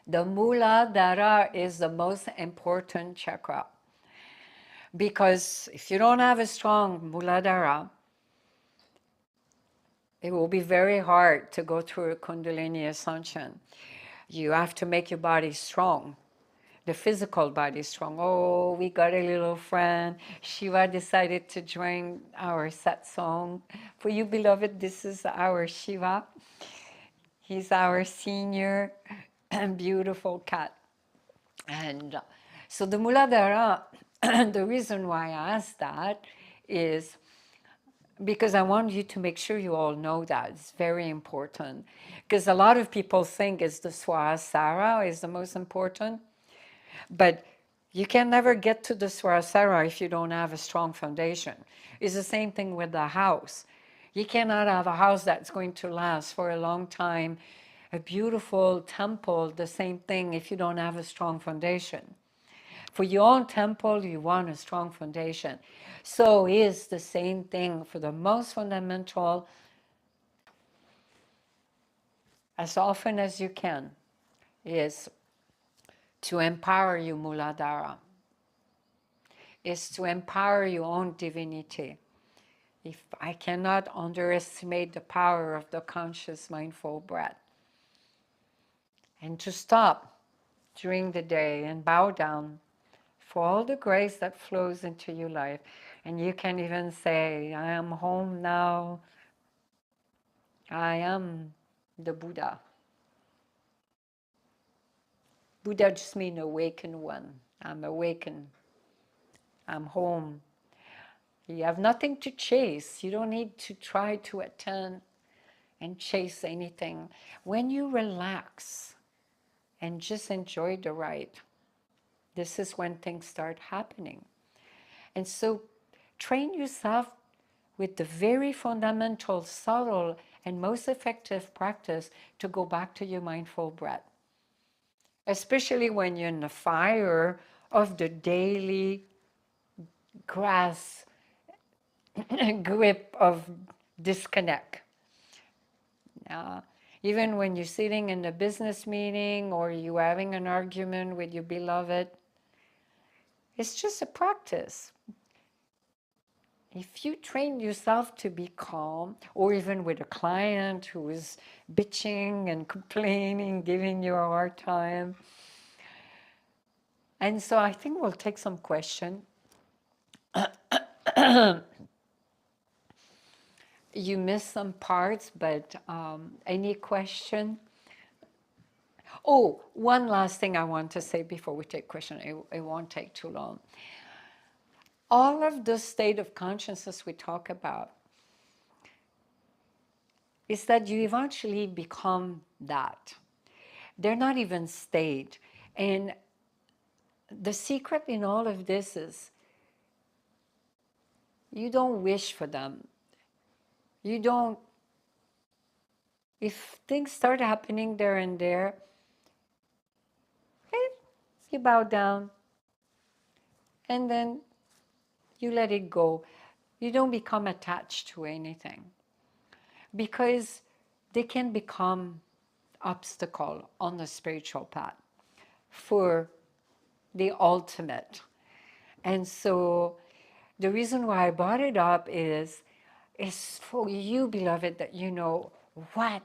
The Muladhara is the most important chakra. Because if you don't have a strong Muladhara, it will be very hard to go through a Kundalini ascension. You have to make your body strong, the physical body strong. Oh, we got a little friend. Shiva decided to join our satsang. For you, beloved, this is our Shiva. He's our senior and beautiful cat. And so the Muladhara, the reason why I asked that is because I want you to make sure you all know that. It's very important. Because a lot of people think it's the Swahasara is the most important. But you can never get to the Swahasara if you don't have a strong foundation. It's the same thing with the house. You cannot have a house that's going to last for a long time. A beautiful temple, the same thing if you don't have a strong foundation. For your own temple, you want a strong foundation. So is the same thing for the most fundamental, as often as you can, is to empower your Muladhara, is to empower your own divinity. If I cannot underestimate the power of the conscious mindful breath. And to stop during the day and bow down for all the grace that flows into your life. And you can even say, I am home now. I am the Buddha. Buddha just means awakened one. I'm awakened. I'm home. You have nothing to chase. You don't need to try to attain and chase anything. When you relax and just enjoy the ride, this is when things start happening. And so train yourself with the very fundamental, subtle, and most effective practice to go back to your mindful breath. Especially when you're in the fire of the daily grass grip of disconnect. Even when you're sitting in a business meeting or you're having an argument with your beloved, it's just a practice. If you train yourself to be calm, or even with a client who is bitching and complaining, giving you a hard time. And so I think we'll take some questions. You missed some parts, but any question? Oh, one last thing I want to say before we take question. It won't take too long. All of the state of consciousness we talk about is that you eventually become that. They're not even state. And the secret in all of this is you don't wish for them. You don't, if things start happening there and there, you bow down and then you let it go. You don't become attached to anything because they can become obstacle on the spiritual path for the ultimate. And so the reason why I brought it up is for you, beloved, that you know what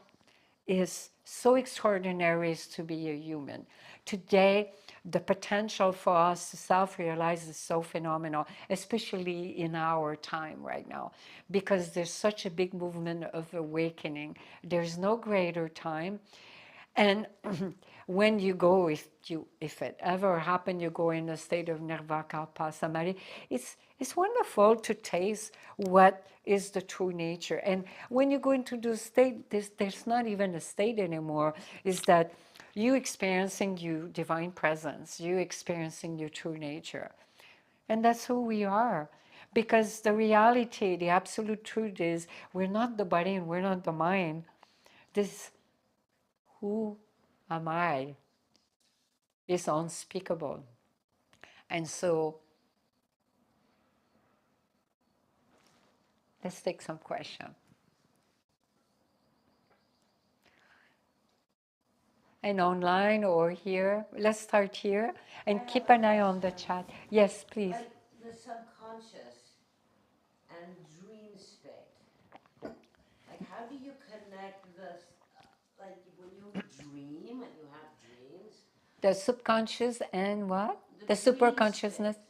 is so extraordinary is to be a human. Today, the potential for us to self-realize is so phenomenal, especially in our time right now, because there's such a big movement of awakening. There's no greater time. And when you go, if it ever happened, you go in a state of nirvakalpa samadhi, it's wonderful to taste what is the true nature. And when you go into the state, there's not even a state anymore. Is that you experiencing your divine presence, you experiencing your true nature. And that's who we are. Because the reality, the absolute truth is we're not the body and we're not the mind. This who am I is unspeakable. And so let's take some questions. And online or here, let's start here and keep an eye on the chat. Yes, please. Like the subconscious and dream state. Like how do you connect like when you dream and you have dreams? The subconscious and what? The dream superconsciousness. state.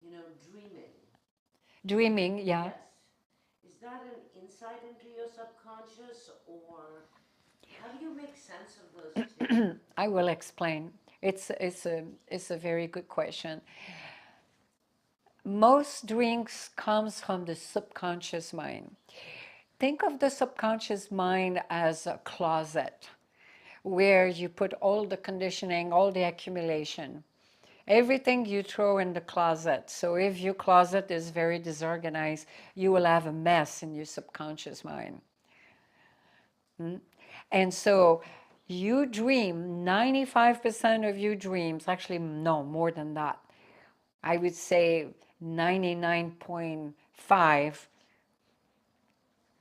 You know, dreaming. Dreaming, yeah. Yes. Is that an insight into your subconscious, or how do you make sense of those two? I will explain. It's a very good question. Most dreams comes from the subconscious mind. Think of the subconscious mind as a closet where you put all the conditioning, all the accumulation, everything you throw in the closet. So if your closet is very disorganized, you will have a mess in your subconscious mind. And so you dream, 95% of your dreams, actually no, more than that. I would say 99.5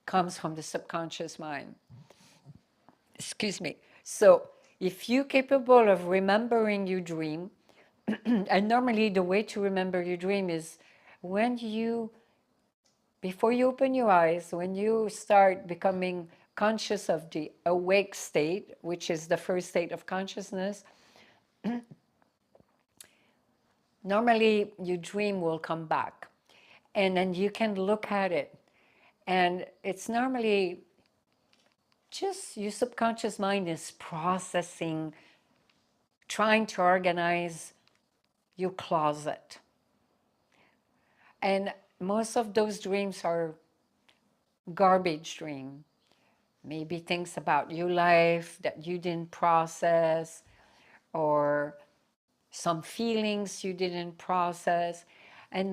comes from the subconscious mind. Excuse me. So if you're capable of remembering your dream, and normally the way to remember your dream is when you, before you open your eyes, when you start becoming conscious of the awake state, which is the first state of consciousness, normally your dream will come back. And then you can look at it. And it's normally just your subconscious mind is processing, trying to organize your closet. And most of those dreams are garbage dreams. Maybe things about your life that you didn't process, or some feelings you didn't process. And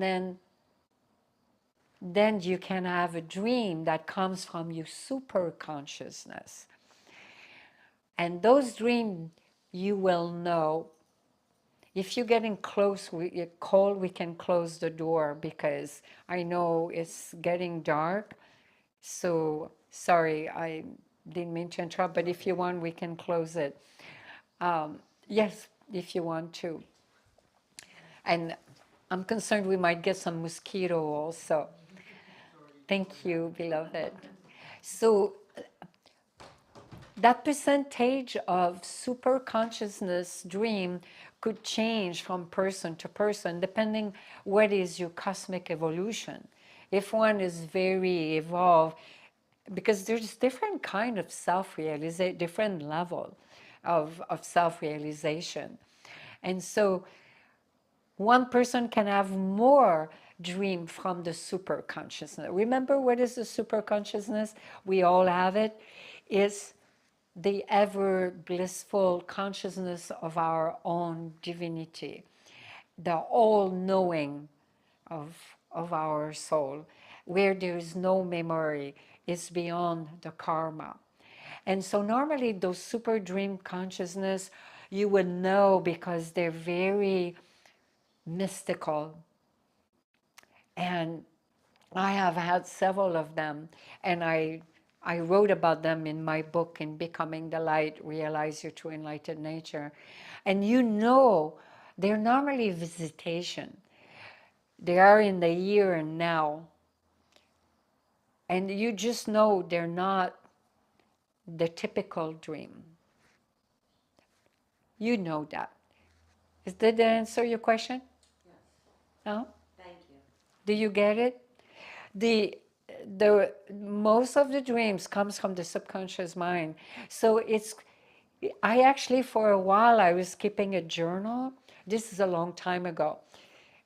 then you can have a dream that comes from your super consciousness. And those dreams, you will know. If you're getting close, cold, we can close the door because I know it's getting dark. So sorry, didn't mean to interrupt, but if you want, we can close it. Yes, if you want to. And I'm concerned we might get some mosquito also. Thank you, beloved. So that percentage of super consciousness dream could change from person to person depending what is your cosmic evolution. If one is very evolved, because there's different kind of self-realization, different level of self-realization. And so one person can have more dream from the super consciousness. Remember what is the super consciousness? We all have it. It's the ever blissful consciousness of our own divinity, the all-knowing of our soul, where there is no memory, it's beyond the karma. And so normally those super dream consciousness, you would know because they're very mystical. And I have had several of them, and I wrote about them in my book, In Becoming the Light, Realize Your True Enlightened Nature. And you know, they're normally visitation. They are in the here and now. And you just know they're not the typical dream. You know that. Did that answer your question? Yes. No? Thank you. Do you get it? The most of the dreams comes from the subconscious mind. So I actually, for a while, I was keeping a journal. This is a long time ago.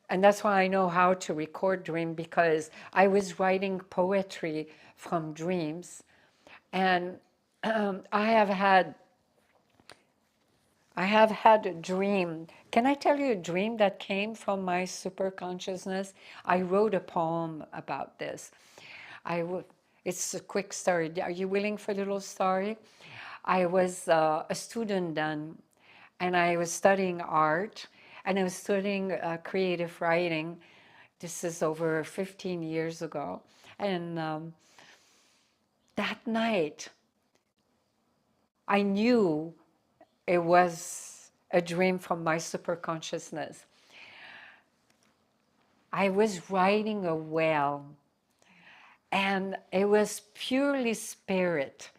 And that's why I know how to record dream, because I was writing poetry from dreams. And I have had a dream. Can I tell you a dream that came from my super consciousness? I wrote a poem about this. It's a quick story. Are you willing for a little story? I was a student then, and I was studying art, and I was studying creative writing. This is over 15 years ago. And that night, I knew it was a dream from my superconsciousness. I was riding a whale, and it was purely spirit.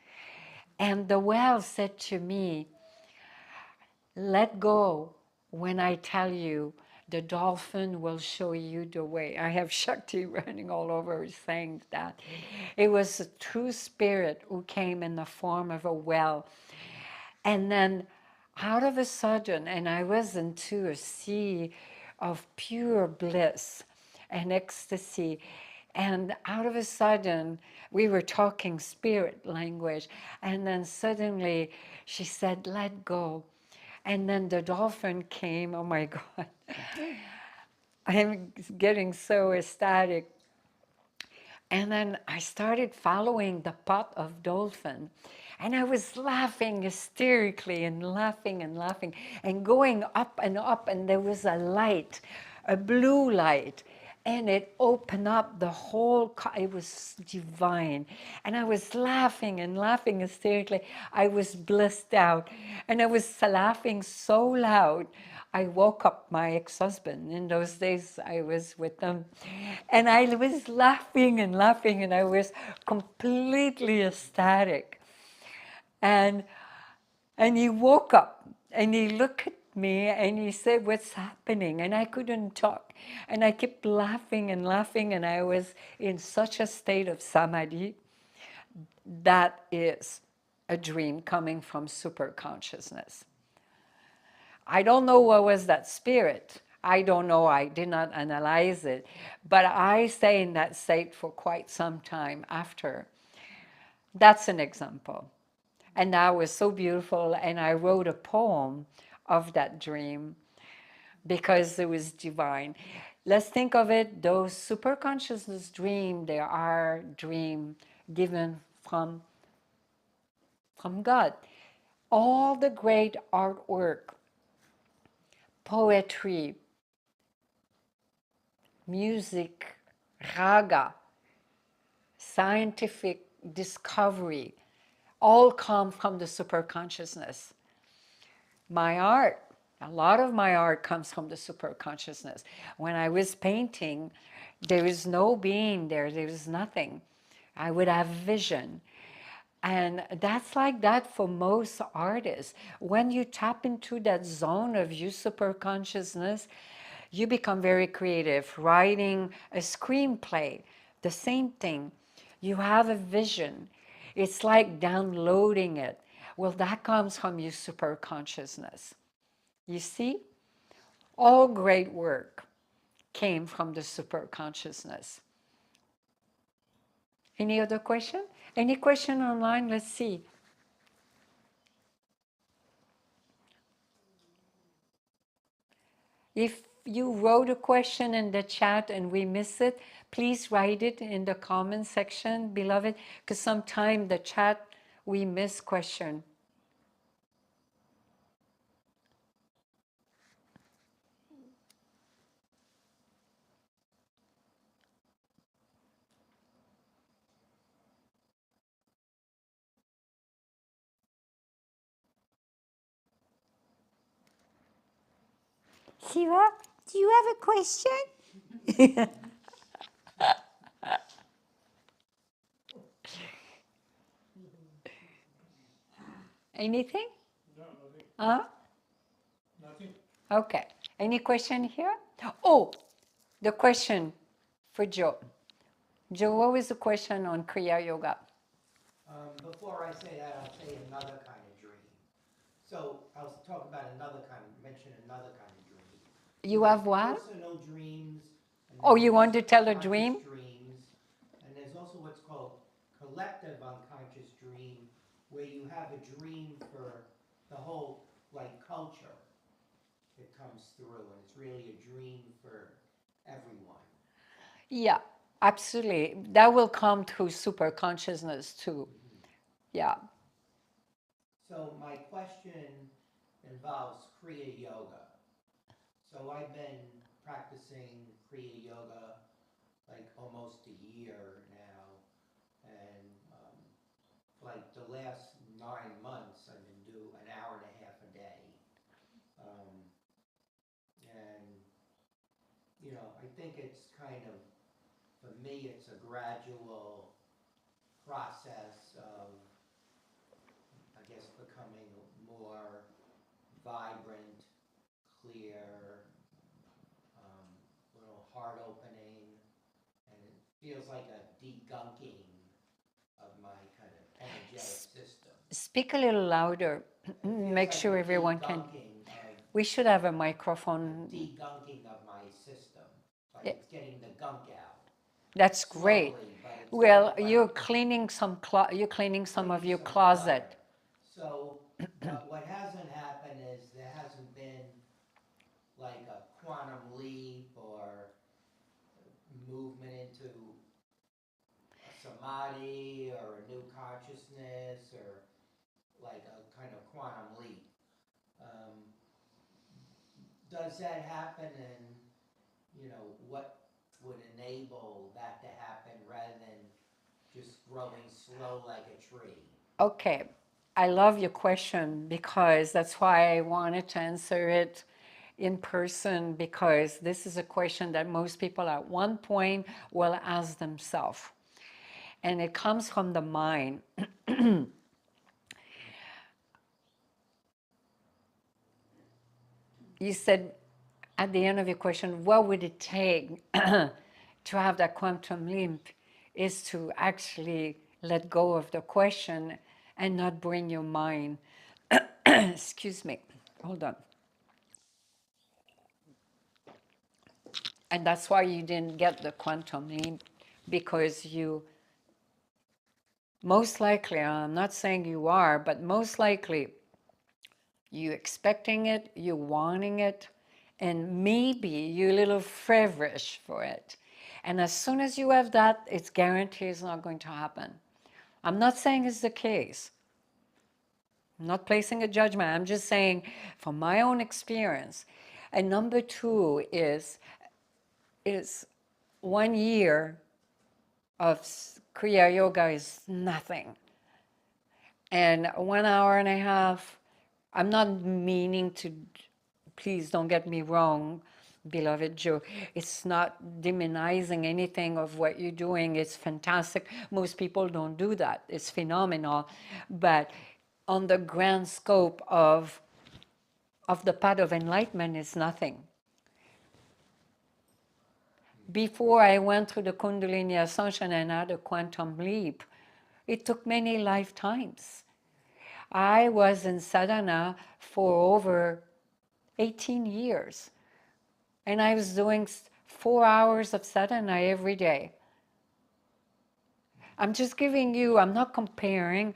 And the whale said to me, let go when I tell you the dolphin will show you the way. I have Shakti running all over saying that. It was a true spirit who came in the form of a whale. And then out of a sudden, and I was into a sea of pure bliss and ecstasy. And out of a sudden, we were talking spirit language. And then suddenly she said, let go. And then the dolphin came. Oh my God. I'm getting so ecstatic. And then I started following the pot of dolphin. And I was laughing hysterically and laughing and going up. And there was a light, a blue light. And it opened up the whole, it was divine. And I was laughing hysterically. I was blissed out. And I was laughing so loud, I woke up my ex-husband. In those days, I was with them. And I was laughing, and I was completely ecstatic. And he woke up, and he looked at me, and he said, what's happening? And I couldn't talk. And I kept laughing, and I was in such a state of samadhi. That is a dream coming from super consciousness. I don't know what was that spirit. I don't know. I did not analyze it. But I stay in that state for quite some time after. That's an example. And that was so beautiful. And I wrote a poem of that dream because it was divine. Let's think of it, those super consciousness dreams, they are dreams given from God. All the great artwork, poetry, music, raga, scientific discovery, all come from the superconsciousness. My art, a lot of my art comes from the superconsciousness. When I was painting, there is no being there, there is nothing. I would have vision. And that's like that for most artists. When you tap into that zone of your superconsciousness, you become very creative. Writing a screenplay, the same thing. You have a vision. It's like downloading it. Well, that comes from your superconsciousness. You see, all great work came from the superconsciousness. Any other question? Any question online? Let's see. If you wrote a question in the chat and we miss it, please write it in the comment section, beloved, because sometimes the chat, we miss question. Shiva, do you have a question? Anything? No, nothing. Huh? Nothing. Okay. Any question here? Oh, the question for Joe. Joe, what was the question on Kriya Yoga? Before I say that, I'll say another kind of dream. So I'll talk about mention another kind of dream. You have what? Personal dreams. And Oh, you want to tell a unconscious dream? Dreams. And there's also what's called collective unconscious dream, where you have a dream for the whole, like, culture. It comes through, and it's really a dream for everyone. Yeah, absolutely. That will come through super consciousness too. Yeah. So my question involves Kriya Yoga. So I've been practicing Kriya Yoga like almost a year now, and like the last 9 months I've been doing an hour and a half a day. And you know, I think it's kind of, for me, it's a gradual process of, I guess, becoming more vibrant, clear, little heart opening, and it feels like a degunking of my kind of energetic system. Speak a little louder. Make like sure everyone can. We should have a microphone. Degunking of my system. Like it's getting the gunk out. That's great. Well, you're cleaning some of your closet. So, but what hasn't happened is there hasn't been like a quantum leap or movement into a samadhi or a new consciousness or like a kind of quantum leap. Does that happen, and you know, what would enable that to happen rather than just growing slow like a tree? Okay, I love your question because that's why I wanted to answer it in person, because this is a question that most people at one point will ask themselves. And it comes from the mind. You said at the end of your question, what would it take to have that quantum leap, is to actually let go of the question and not bring your mind. Excuse me, hold on. And that's why you didn't get the quantum leap, because you, most likely, I'm not saying you are, but most likely you expecting it, you wanting it, and maybe you're a little feverish for it. And as soon as you have that, it's guaranteed it's not going to happen. I'm not saying it's the case. I'm not placing a judgment. I'm just saying from my own experience. And number two is 1 year of Kriya Yoga is nothing. And 1 hour and a half, I'm not meaning to, please don't get me wrong, beloved Joe. It's not demonizing anything of what you're doing. It's fantastic. Most people don't do that. It's phenomenal. But on the grand scope of the path of enlightenment is nothing. Before I went through the Kundalini Ascension and had a quantum leap, it took many lifetimes. I was in sadhana for over 18 years, and I was doing 4 hours of sadhana every day. I'm just giving you, I'm not comparing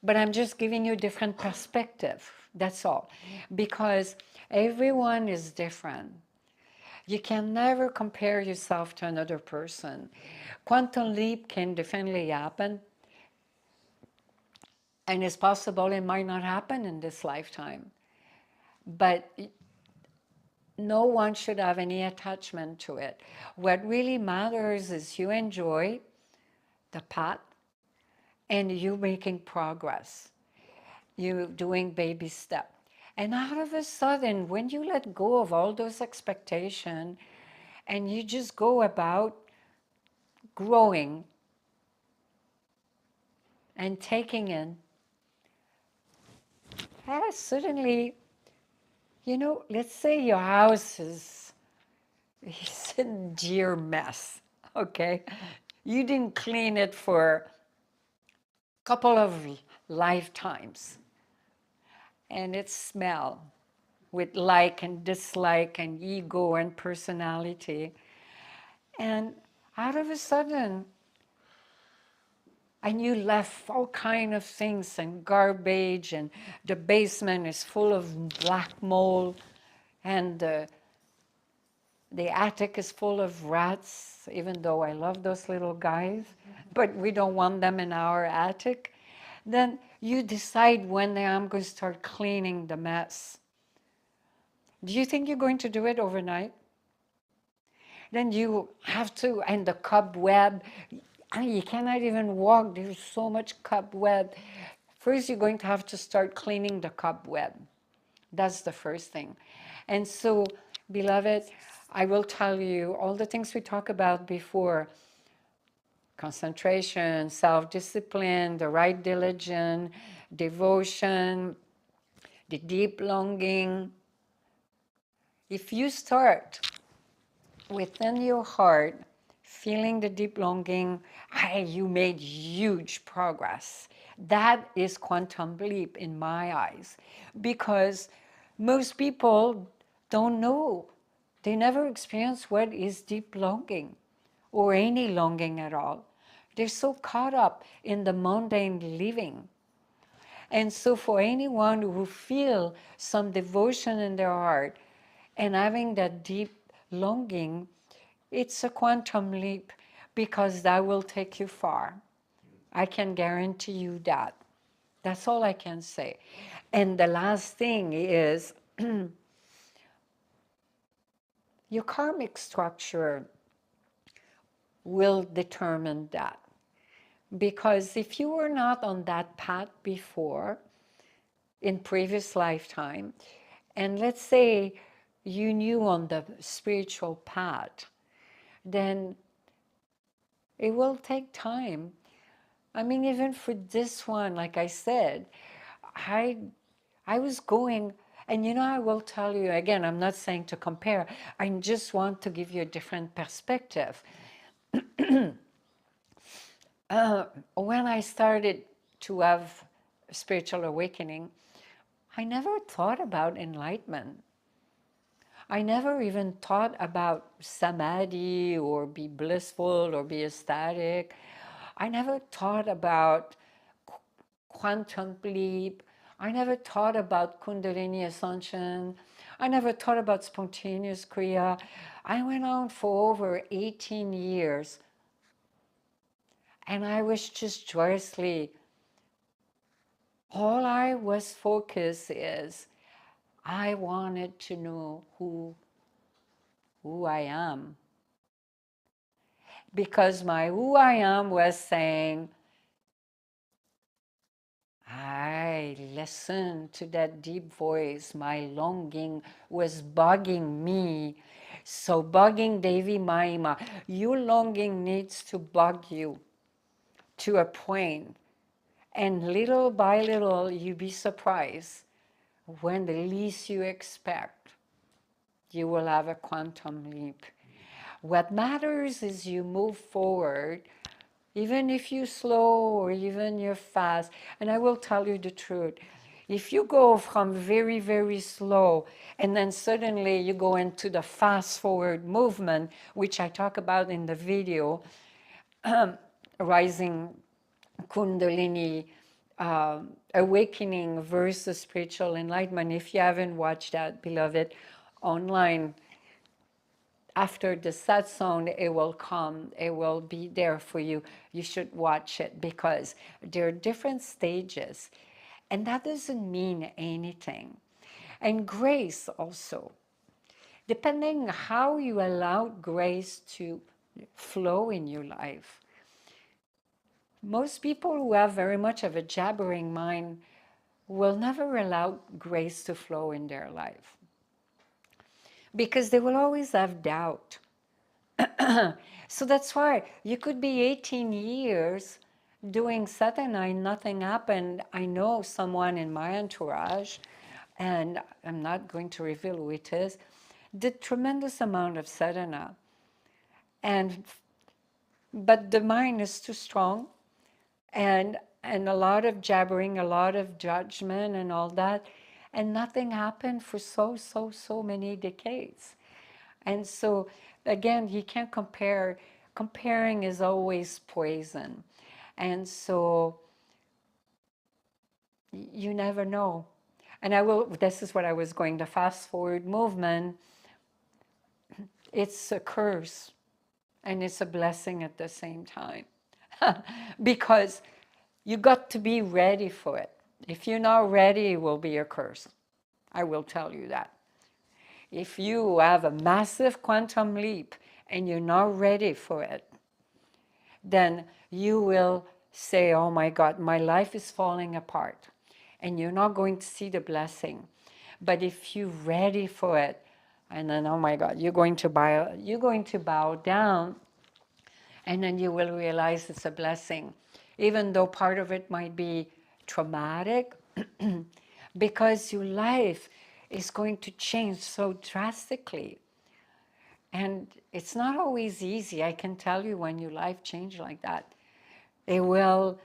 but I'm just giving you different perspective, that's all. Because everyone is different. You can never compare yourself to another person. Quantum leap can definitely happen, and it's possible it might not happen in this lifetime. But no one should have any attachment to it. What really matters is you enjoy the path and you making progress. You doing baby step. And out of a sudden, when you let go of all those expectations and you just go about growing and taking in, suddenly, let's say your house is a dear mess, okay? You didn't clean it for a couple of lifetimes, and it smells with like and dislike and ego and personality. And out of a sudden, and you left all kind of things and garbage, and the basement is full of black mold, and the attic is full of rats, even though I love those little guys, but we don't want them in our attic. Then you decide one day I'm going to start cleaning the mess. Do you think you're going to do it overnight? Then you have to, and the cobweb, you cannot even walk, there's so much cobweb. First, you're going to have to start cleaning the cobweb. That's the first thing. And so, beloved, I will tell you all the things we talked about before: concentration, self-discipline, the right diligence, devotion, the deep longing. If you start within your heart, feeling the deep longing, you made huge progress. That is quantum leap in my eyes, because most people don't know. They never experience what is deep longing or any longing at all. They're so caught up in the mundane living. And so for anyone who feel some devotion in their heart and having that deep longing, it's a quantum leap, because that will take you far. I can guarantee you that. That's all I can say. And the last thing is your karmic structure will determine that. Because if you were not on that path before, in previous lifetime, and let's say you knew on the spiritual path, then it will take time. I mean, even for this one, like I said, I was going, and I will tell you again, I'm not saying to compare, I just want to give you a different perspective. When I started to have spiritual awakening, I never thought about enlightenment. I never even thought about samadhi or be blissful or be ecstatic. I never thought about quantum leap. I never thought about kundalini ascension. I never thought about spontaneous kriya. I went on for over 18 years, and I was just joyously, all I was focused is, I wanted to know who I am. Because my who I am was saying, I listened to that deep voice. My longing was bugging me. So bugging Devi Mayi Ma. Your longing needs to bug you to a point. And little by little, you be surprised when the least you expect, you will have a quantum leap. What matters is you move forward, even if you slow or even you're fast. And I will tell you the truth. If you go from very, very slow and then suddenly you go into the fast forward movement, which I talk about in the video, rising Kundalini, awakening versus spiritual enlightenment. If you haven't watched that, beloved, online, after the satsang, it will come, it will be there for you. You should watch it because there are different stages, and that doesn't mean anything. And grace also, depending how you allow grace to flow in your life. Most people who have very much of a jabbering mind will never allow grace to flow in their life because they will always have doubt. So that's why you could be 18 years doing sadhana and nothing happened. I know someone in my entourage, and I'm not going to reveal who it is, did tremendous amount of sadhana, and but the mind is too strong, and a lot of jabbering, a lot of judgment and all that, and nothing happened for so many decades. And so again, you can't compare. Comparing is always poison. And so you never know. And this is what I was going, the fast forward movement, it's a curse and it's a blessing at the same time. Because you got to be ready for it. If you're not ready, it will be a curse. I will tell you that. If you have a massive quantum leap and you're not ready for it, then you will say, oh my God, my life is falling apart. And you're not going to see the blessing. But if you're ready for it, and then, oh my God, you're going to bow down, and then you will realize it's a blessing. Even though part of it might be traumatic, because your life is going to change so drastically. And it's not always easy. I can tell you when your life changes like that. It will,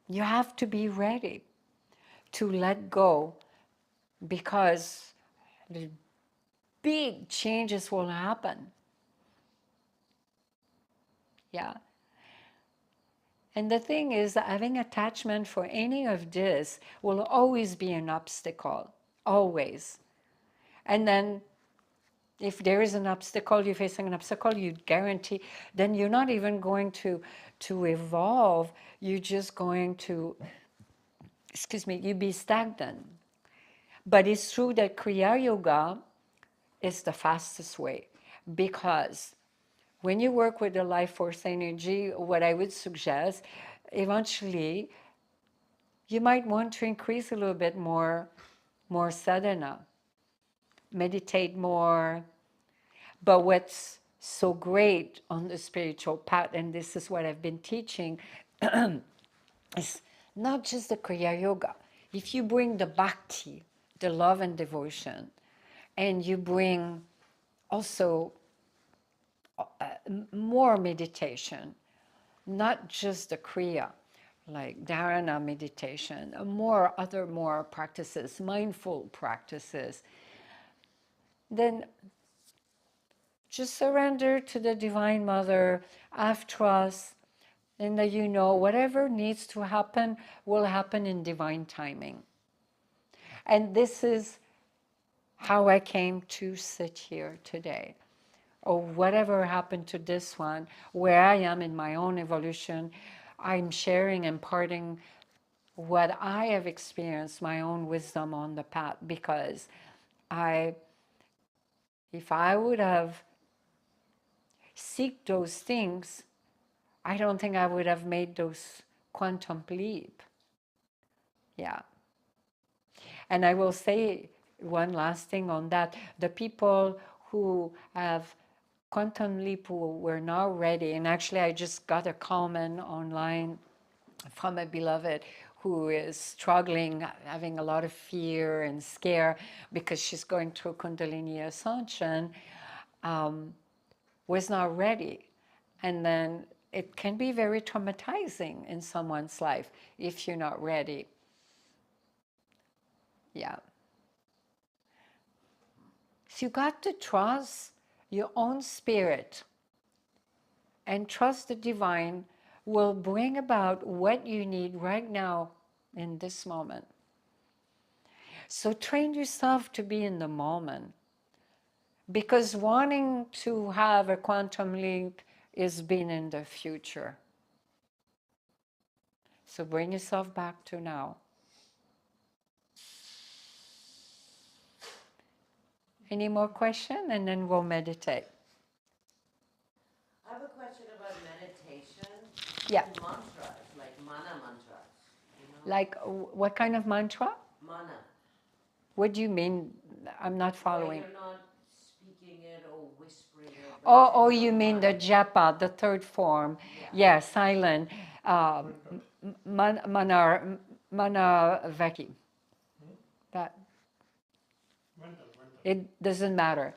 you have to be ready to let go because the big changes will happen. Yeah. And the thing is that having attachment for any of this will always be an obstacle, always. And then if there is an obstacle, you're facing an obstacle, you guarantee, then you're not even going to evolve. You're just going to, you be stagnant. But it's true that Kriya Yoga is the fastest way because when you work with the life force energy, what I would suggest, eventually, you might want to increase a little bit more sadhana, meditate more. But what's so great on the spiritual path, and this is what I've been teaching, is not just the Kriya Yoga. If you bring the bhakti, the love and devotion, and you bring also more meditation, not just the Kriya, like dharana meditation, more practices, mindful practices, then just surrender to the Divine Mother, have trust, and that you know whatever needs to happen will happen in divine timing. And this is how I came to sit here today. Or whatever happened to this one, where I am in my own evolution, I'm sharing, imparting what I have experienced, my own wisdom on the path, because if I would have seek those things, I don't think I would have made those quantum leap. Yeah. And I will say one last thing on that. The people who have quantum leap who were now ready, and actually I just got a comment online from a beloved who is struggling, having a lot of fear and scare because she's going through Kundalini ascension, was not ready. And then it can be very traumatizing in someone's life if you're not ready. Yeah. So you got to trust your own spirit and trust the divine will bring about what you need right now in this moment. So train yourself to be in the moment, because wanting to have a quantum leap is being in the future. So bring yourself back to now. Any more questions? And then we'll meditate. I have a question about meditation. Yeah. And mantras, like mana mantras. You know? Like what kind of mantra? Mana. What do you mean? I'm not following. Where you're not speaking it or whispering it. But Oh, it's in you your mean the mind. japa, the third form? Yeah. Yeah, silent. Manavaki. That Mental. it doesn't matter.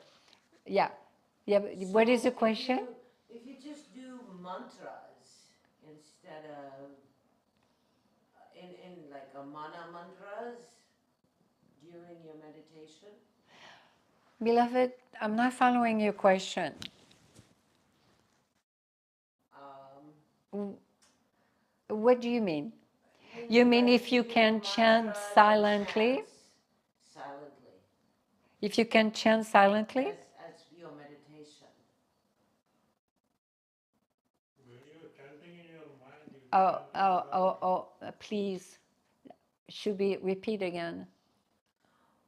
Yeah, yeah. But what is the question? If you just do mantras instead of in like a mana mantras during your meditation. Beloved, I'm not following your question. What do you mean? You mean if you can chant silently? Silently. If you can chant silently? As your meditation. When you're chanting in your mind, you Please. Should we repeat again?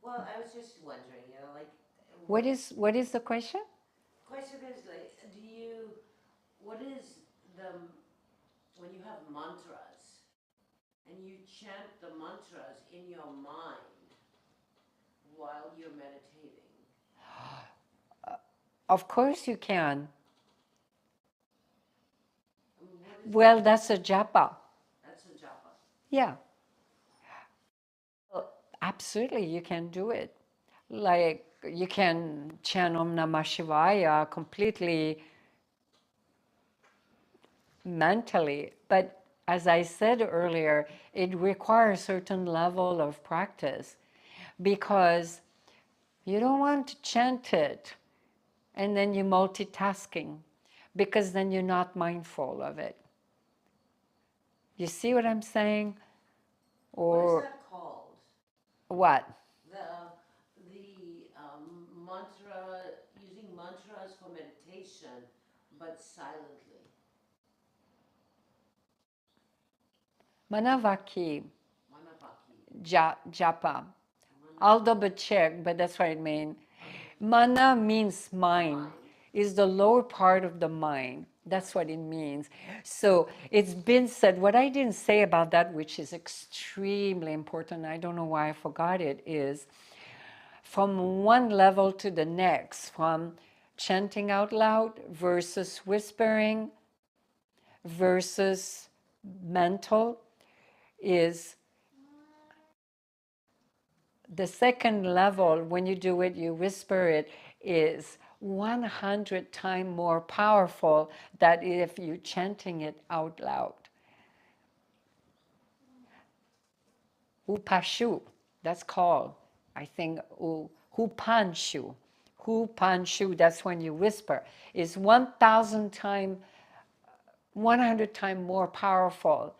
Well, I was just wondering, like... What is the question? Question is, like, what is the... When you have mantras, and you chant the mantras in your mind while you're meditating. Of course you can. Well, that's a japa. That's a japa. Yeah. Absolutely, you can do it. Like, you can chant Om Namah Shivaya completely mentally, but as I said earlier, it requires a certain level of practice, because you don't want to chant it and then you're multitasking, because then you're not mindful of it. You see what I'm saying? Or what is that called? What? The mantra, using mantras for meditation, but silently. Manavaki. Manavaki. Japa. I'll double check, but that's what it means. Mana means mind, is the lower part of the mind. That's what it means. So it's been said, what I didn't say about that, which is extremely important, I don't know why I forgot it, is from one level to the next, from chanting out loud versus whispering versus mental, is the second level. When you do it, you whisper it, is 100 times more powerful than if you're chanting it out loud. Upashu, that's called, I think, Hupanshu. Hupanshu, that's when you whisper, is 1,000 times, 100 times more powerful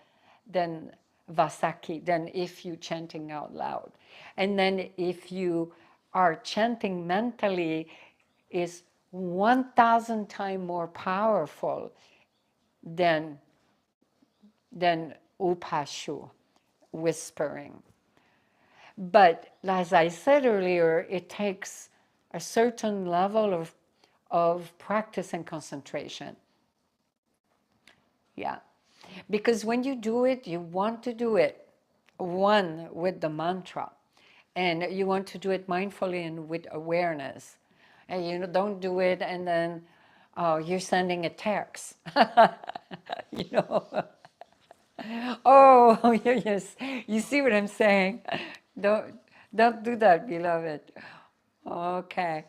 than Vasaki, than if you're chanting out loud. And then if you are chanting mentally, is 1,000 times more powerful than Upashu, whispering. But as I said earlier, it takes a certain level of practice and concentration. Yeah. Because when you do it, you want to do it one with the mantra. And you want to do it mindfully and with awareness. And you don't do it and then you're sending a text. You know. Oh, yes. You see what I'm saying? Don't, don't do that, beloved. Okay.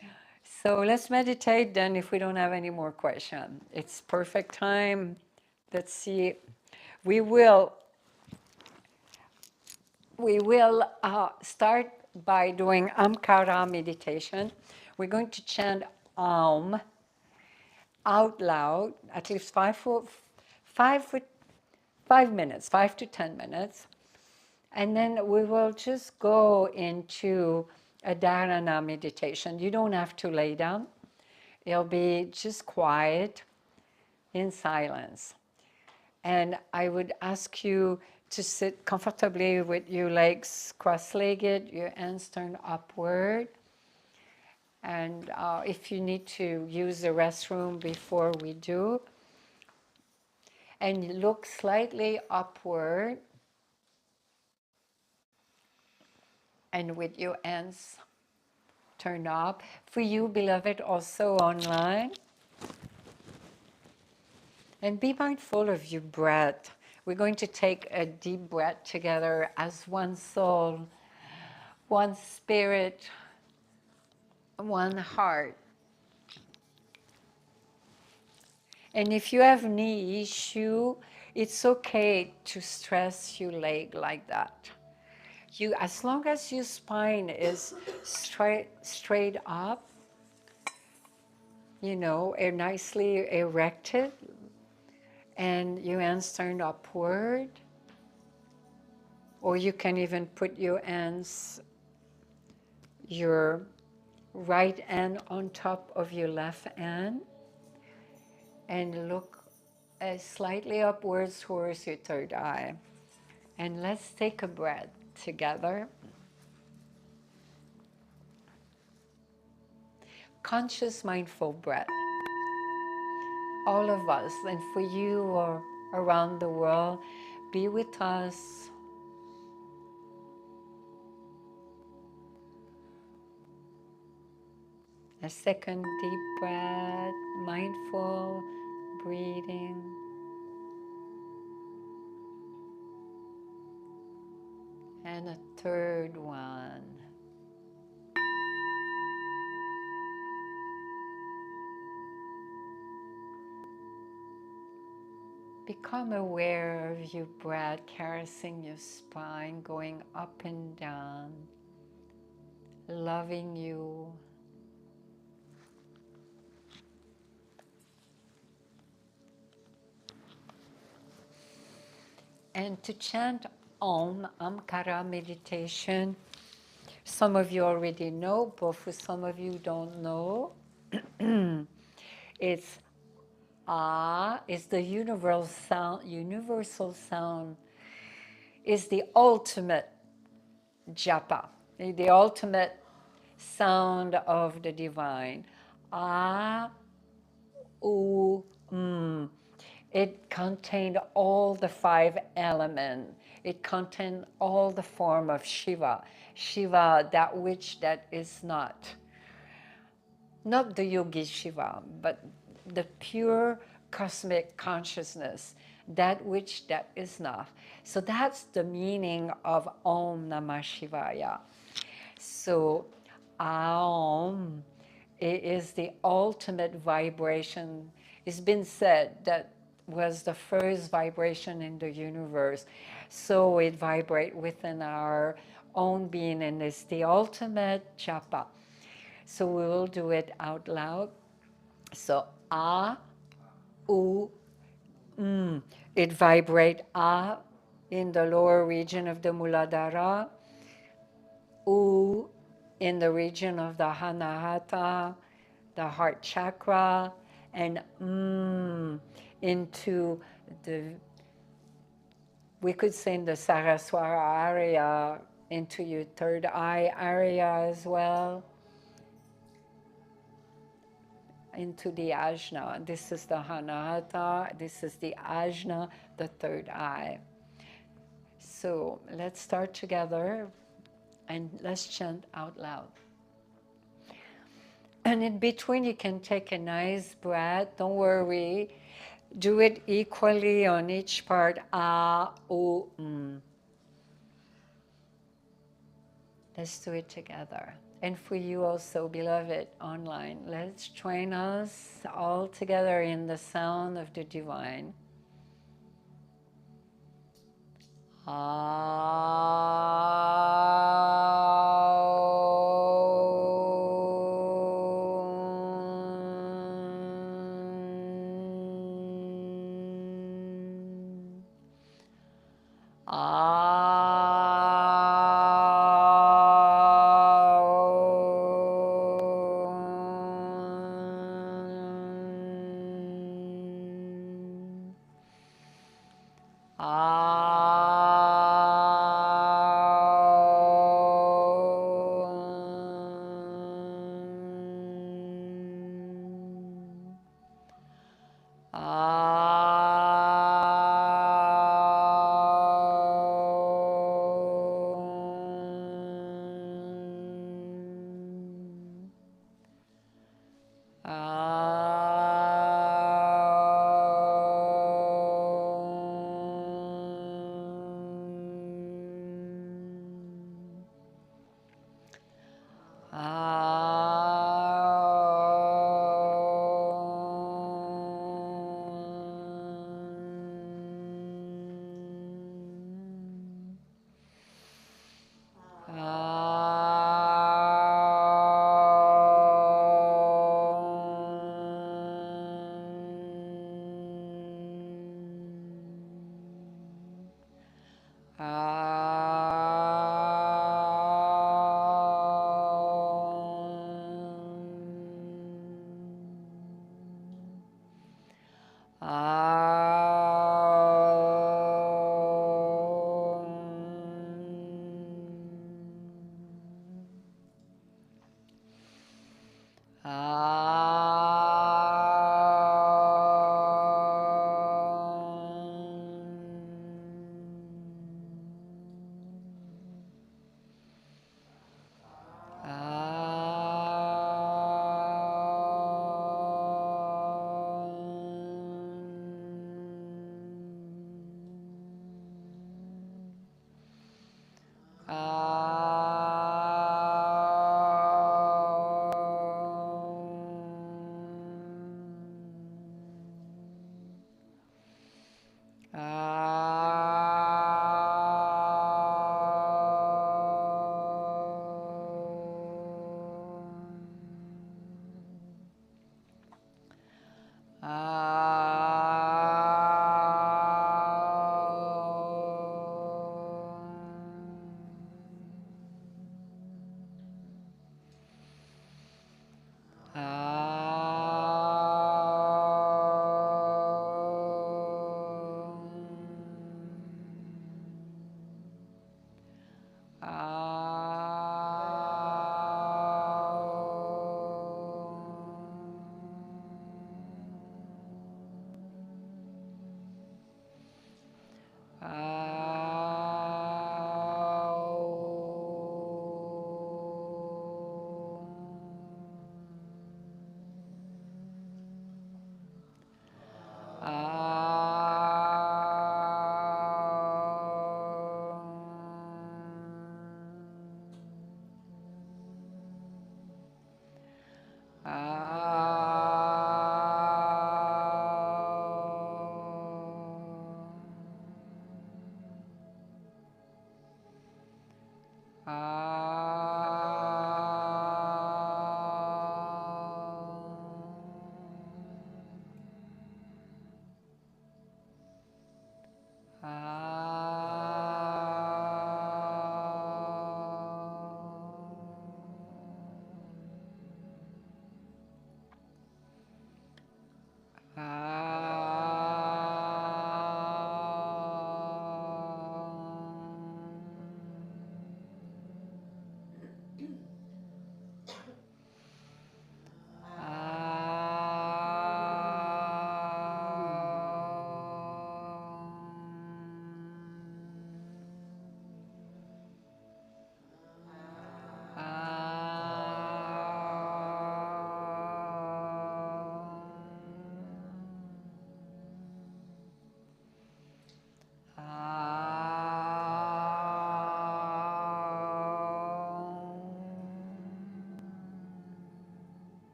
So let's meditate then if we don't have any more questions. It's perfect time. Let's see. We will start by doing Amkara meditation. We're going to chant Om out loud, at least 5 minutes, 5 to 10 minutes. And then we will just go into a dharana meditation. You don't have to lay down. It'll be just quiet in silence. And I would ask you to sit comfortably with your legs cross-legged, your hands turned upward. And if you need to use the restroom before we do, and look slightly upward, and with your hands turned up. For you, beloved, also online. And be mindful of your breath. We're going to take a deep breath together as one soul, one spirit, one heart. And if you have knee issue, it's okay to stress your leg like that. As long as your spine is straight up, nicely erected, and your hands turned upward, or you can even put your right hand on top of your left hand and look slightly upwards towards your third eye. And let's take a breath together. Conscious, mindful breath. All of us, and for you or around the world, be with us. A second deep breath, mindful breathing. And a third one. Become aware of your breath caressing your spine, going up and down, loving you. And to chant Om, Amkara meditation, some of you already know, but for some of you don't know, it's Ah is the universal sound, is the ultimate japa, the ultimate sound of the divine. Ah, U, It contained all the 5 elements. It contained all the form of Shiva. Shiva, that which that is not. Not the yogi Shiva, but the pure cosmic consciousness, that which that is not. So that's the meaning of Om Namah Shivaya. So Aum is the ultimate vibration. It's been said that was the first vibration in the universe. So it vibrates within our own being, and it's the ultimate japa. So we will do it out loud. So A, U, It vibrates A in the lower region of the Muladhara, U in the region of the Anahata, the heart chakra, and into we could say in the Saraswara area, into your third eye area as well, into the ajna. This is the Anahata, this is the ajna, the third eye. So let's start together and let's chant out loud. And in between, you can take a nice breath. Don't worry. Do it equally on each part. Ah, oh, Let's do it together. And for you also, beloved online, let's join us all together in the sound of the divine.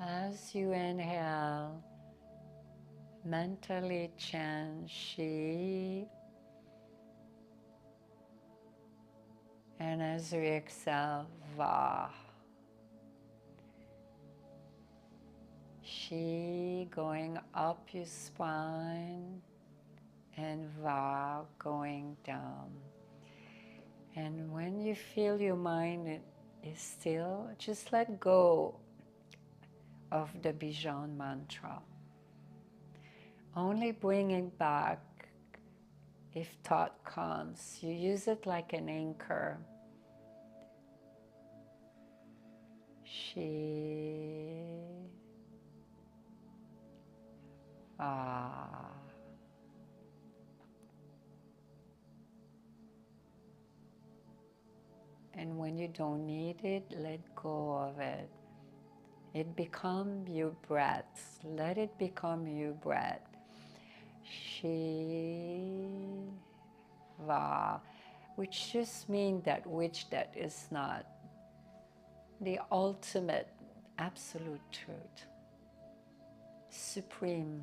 As you inhale, mentally chant Shi, and as we exhale, Va. Shi going up your spine and Va going down. And when you feel your mind is still, just let go of the Bijan mantra. Only bring it back if thought comes. You use it like an anchor. Shi, Va. And when you don't need it, let go of it. It become your breath. Let it become your breath. Shiva, which just means that which that is not. The ultimate, absolute truth. Supreme.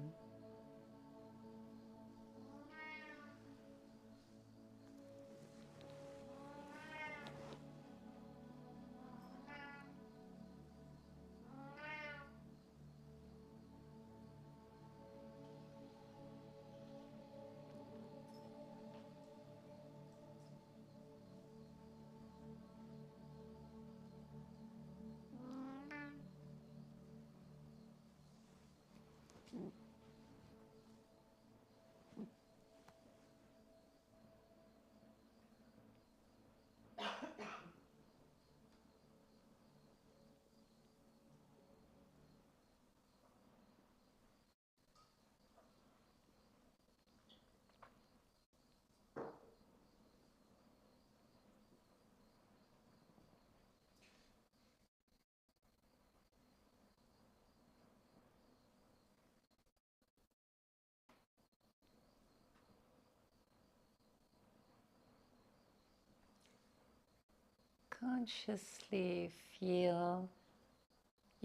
Consciously feel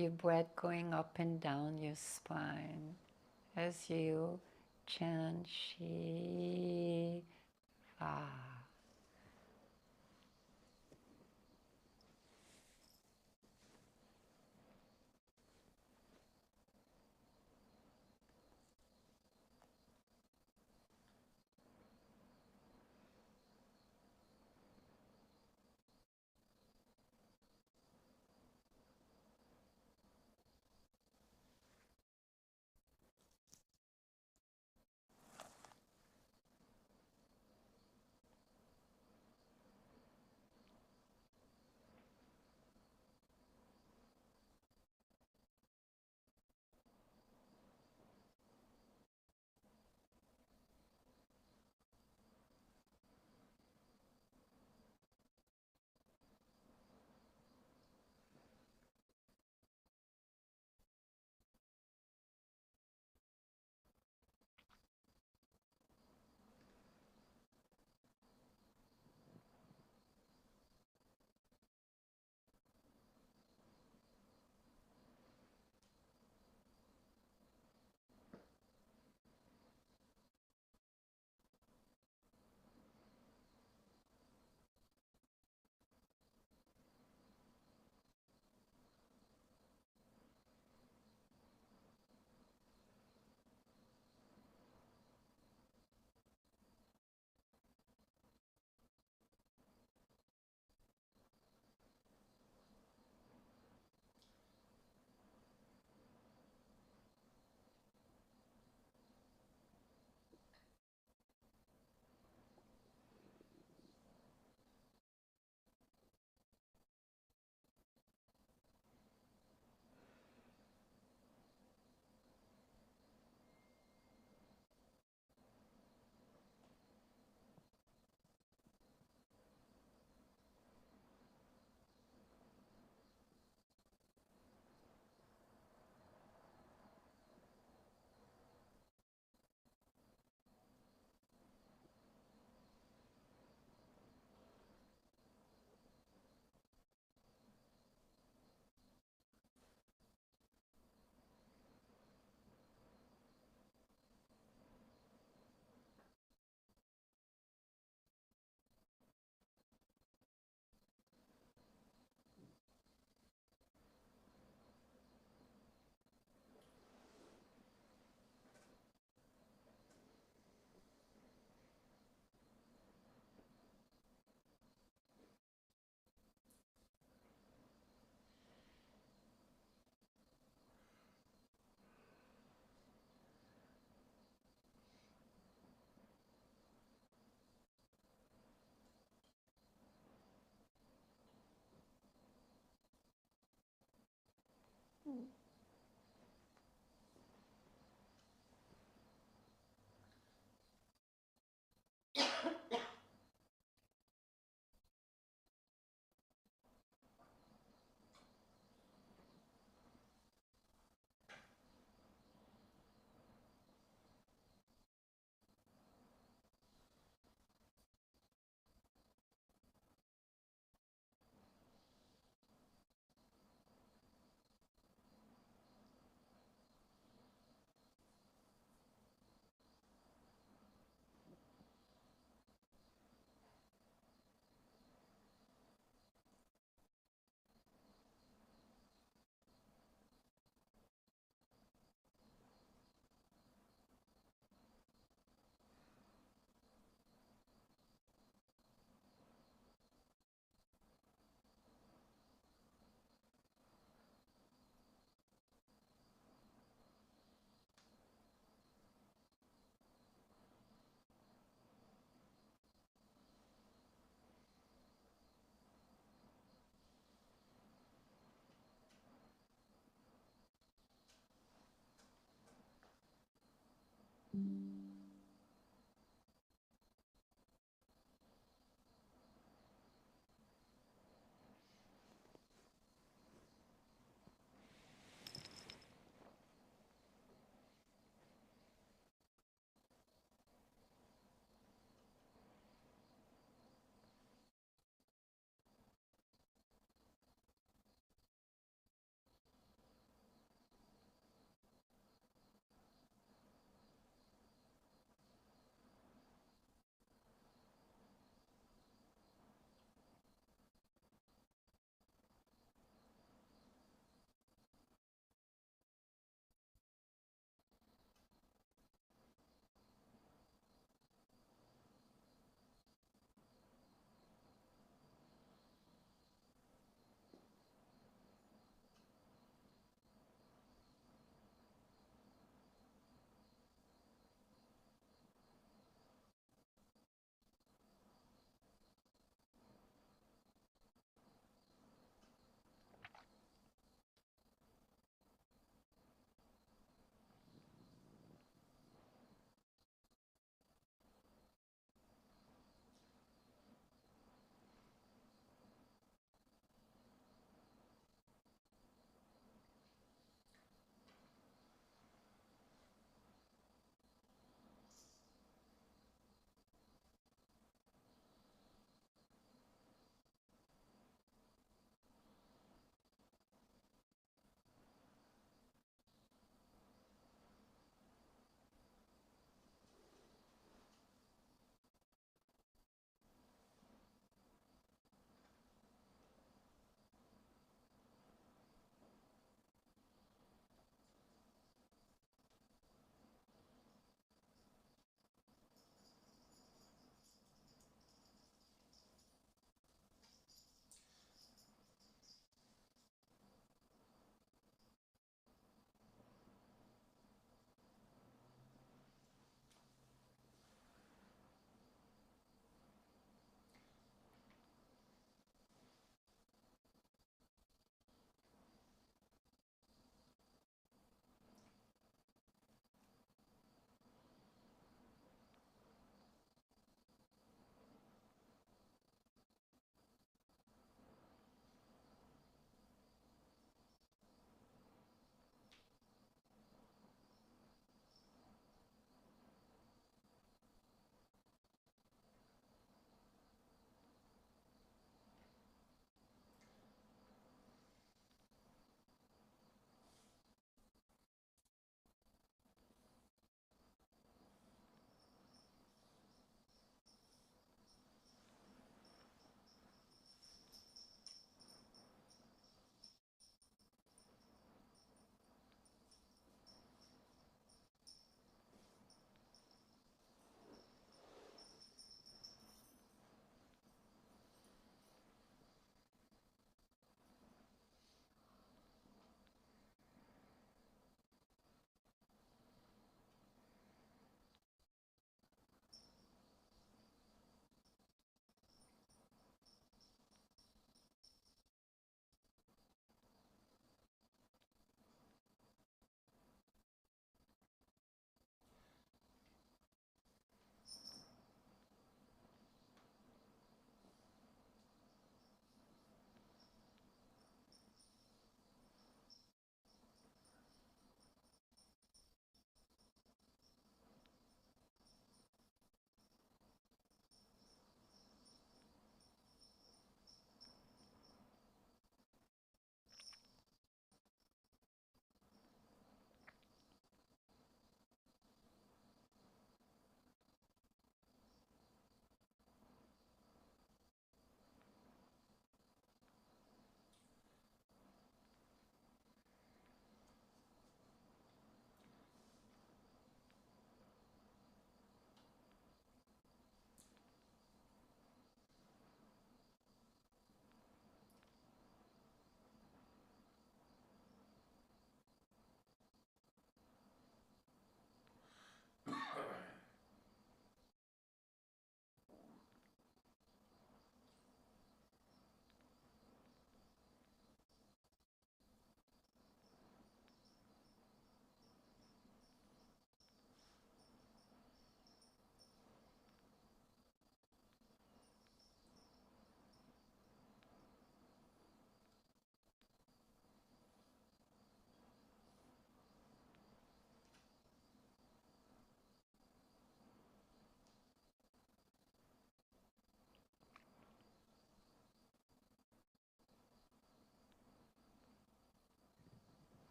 your breath going up and down your spine as you chant Shiva.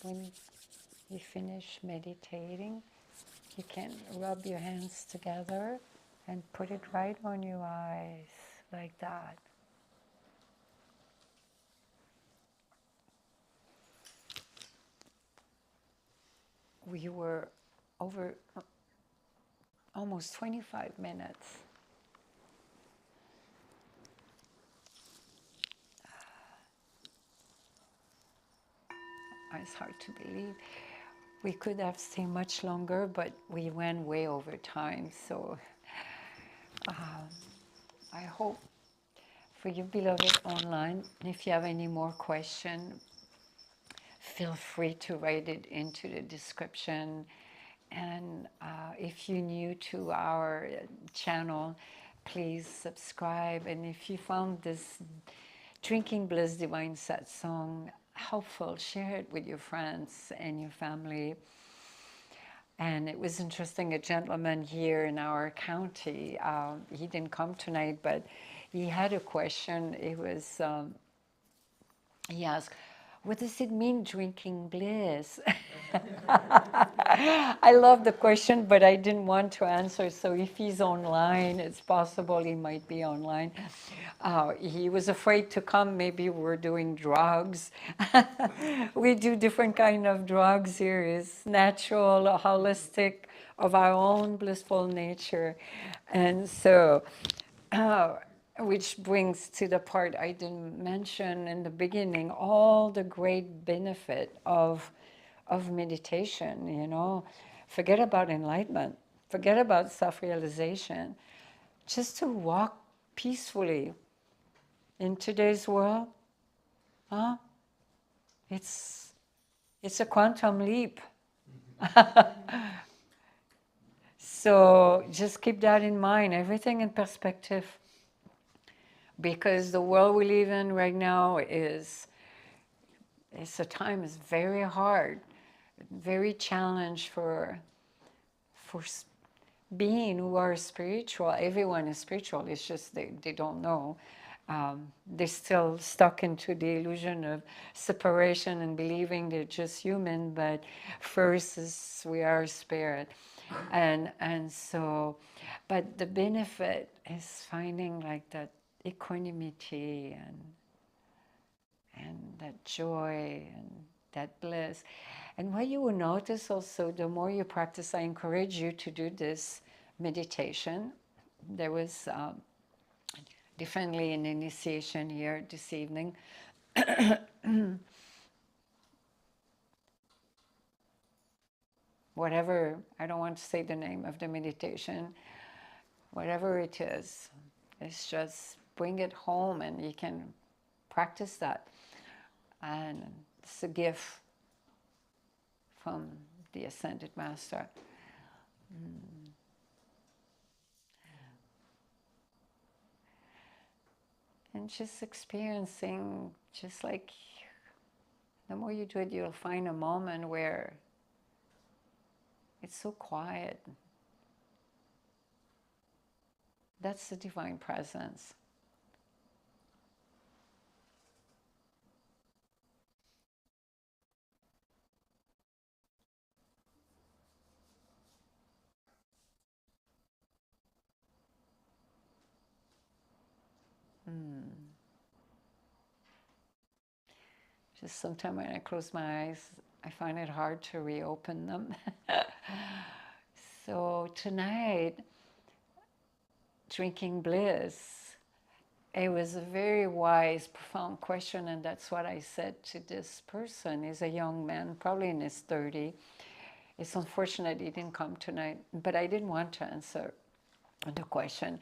when you finish meditating, you can rub your hands together and put it right on your eyes, like that. We were over almost 25 minutes. It's hard to believe. We could have stayed much longer, but we went way over time. So I hope for you beloved online, if you have any more questions, feel free to write it into the description. And if you're new to our channel, please subscribe. And if you found this Drinking Bliss Divine Satsang helpful, share it with your friends and your family. And it was interesting, a gentleman here in our county, he didn't come tonight, but he had a question. It was, he asked, what does it mean, drinking bliss? I love the question, but I didn't want to answer. So if he's online, it's possible he might be online. He was afraid to come. Maybe we're doing drugs. We do different kind of drugs here. It's natural, holistic, of our own blissful nature. And so, which brings to the part I didn't mention in the beginning, all the great benefit of meditation, you know. Forget about enlightenment, forget about self-realization. Just to walk peacefully in today's world, huh? It's a quantum leap. So just keep that in mind, everything in perspective. Because the world we live in right now it's a time is very hard, very challenged for being who are spiritual. Everyone is spiritual, it's just they don't know. They're still stuck into the illusion of separation and believing they're just human, but first is we are spirit. And so, but the benefit is finding like that equanimity and that joy and that bliss. And what you will notice also, the more you practice, I encourage you to do this meditation. There was definitely an initiation here this evening. Whatever, I don't want to say the name of the meditation, whatever it is, it's just bring it home and you can practice that. And it's a gift from the Ascended Master. And just experiencing, just like the more you do it, you'll find a moment where it's so quiet. That's the divine presence. Just sometimes when I close my eyes, I find it hard to reopen them. So tonight, Drinking Bliss, it was a very wise, profound question, and that's what I said to this person. He's a young man, probably in his 30s. It's unfortunate he didn't come tonight, but I didn't want to answer the question.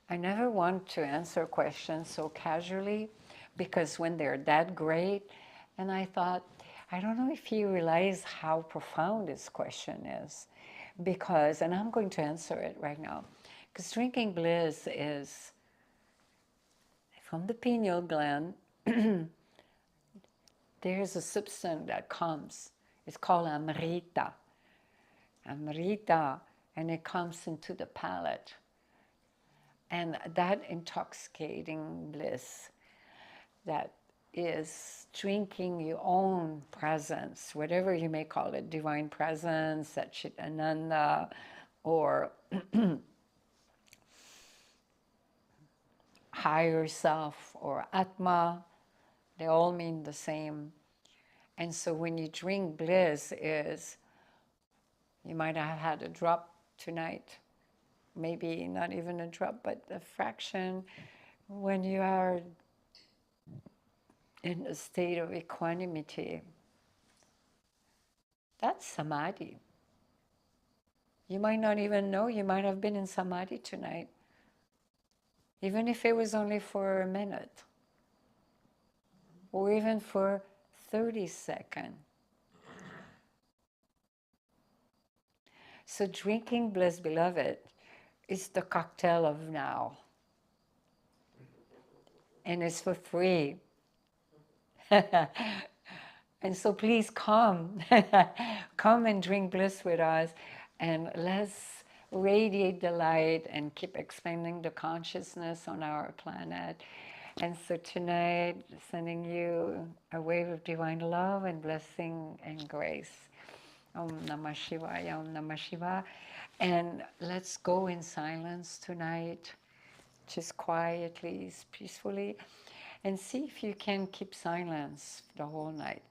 I never want to answer questions so casually, because when they're that great, and I thought, I don't know if you realize how profound this question is, because, and I'm going to answer it right now, because drinking bliss is from the pineal gland. There's a substance that comes. It's called amrita. Amrita, and it comes into the palate. And that intoxicating bliss, that is drinking your own presence, whatever you may call it, divine presence, Satchit Ananda, or higher self, or Atma. They all mean the same. And so when you drink bliss is, you might have had a drop tonight, maybe not even a drop, but a fraction. When you are in a state of equanimity, that's samadhi. You might not even know, you might have been in samadhi tonight, even if it was only for a minute, or even for 30 seconds. So drinking bliss, beloved, is the cocktail of now. And it's for free. And so please come. Come and drink bliss with us, and let's radiate the light and keep expanding the consciousness on our planet. And so tonight, sending you a wave of divine love and blessing and grace. Om Namah Shivaya, Om Namah Shivaya. And let's go in silence tonight, just quietly, peacefully, and see if you can keep silence the whole night.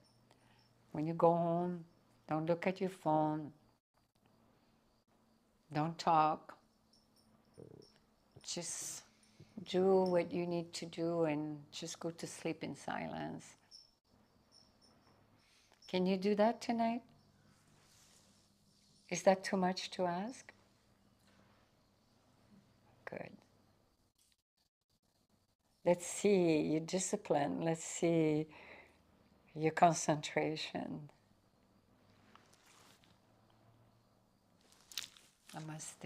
When you go home, don't look at your phone, don't talk, just do what you need to do and just go to sleep in silence. Can you do that tonight? Is that too much to ask? Good. Let's see your discipline. Let's see your concentration. Namaste.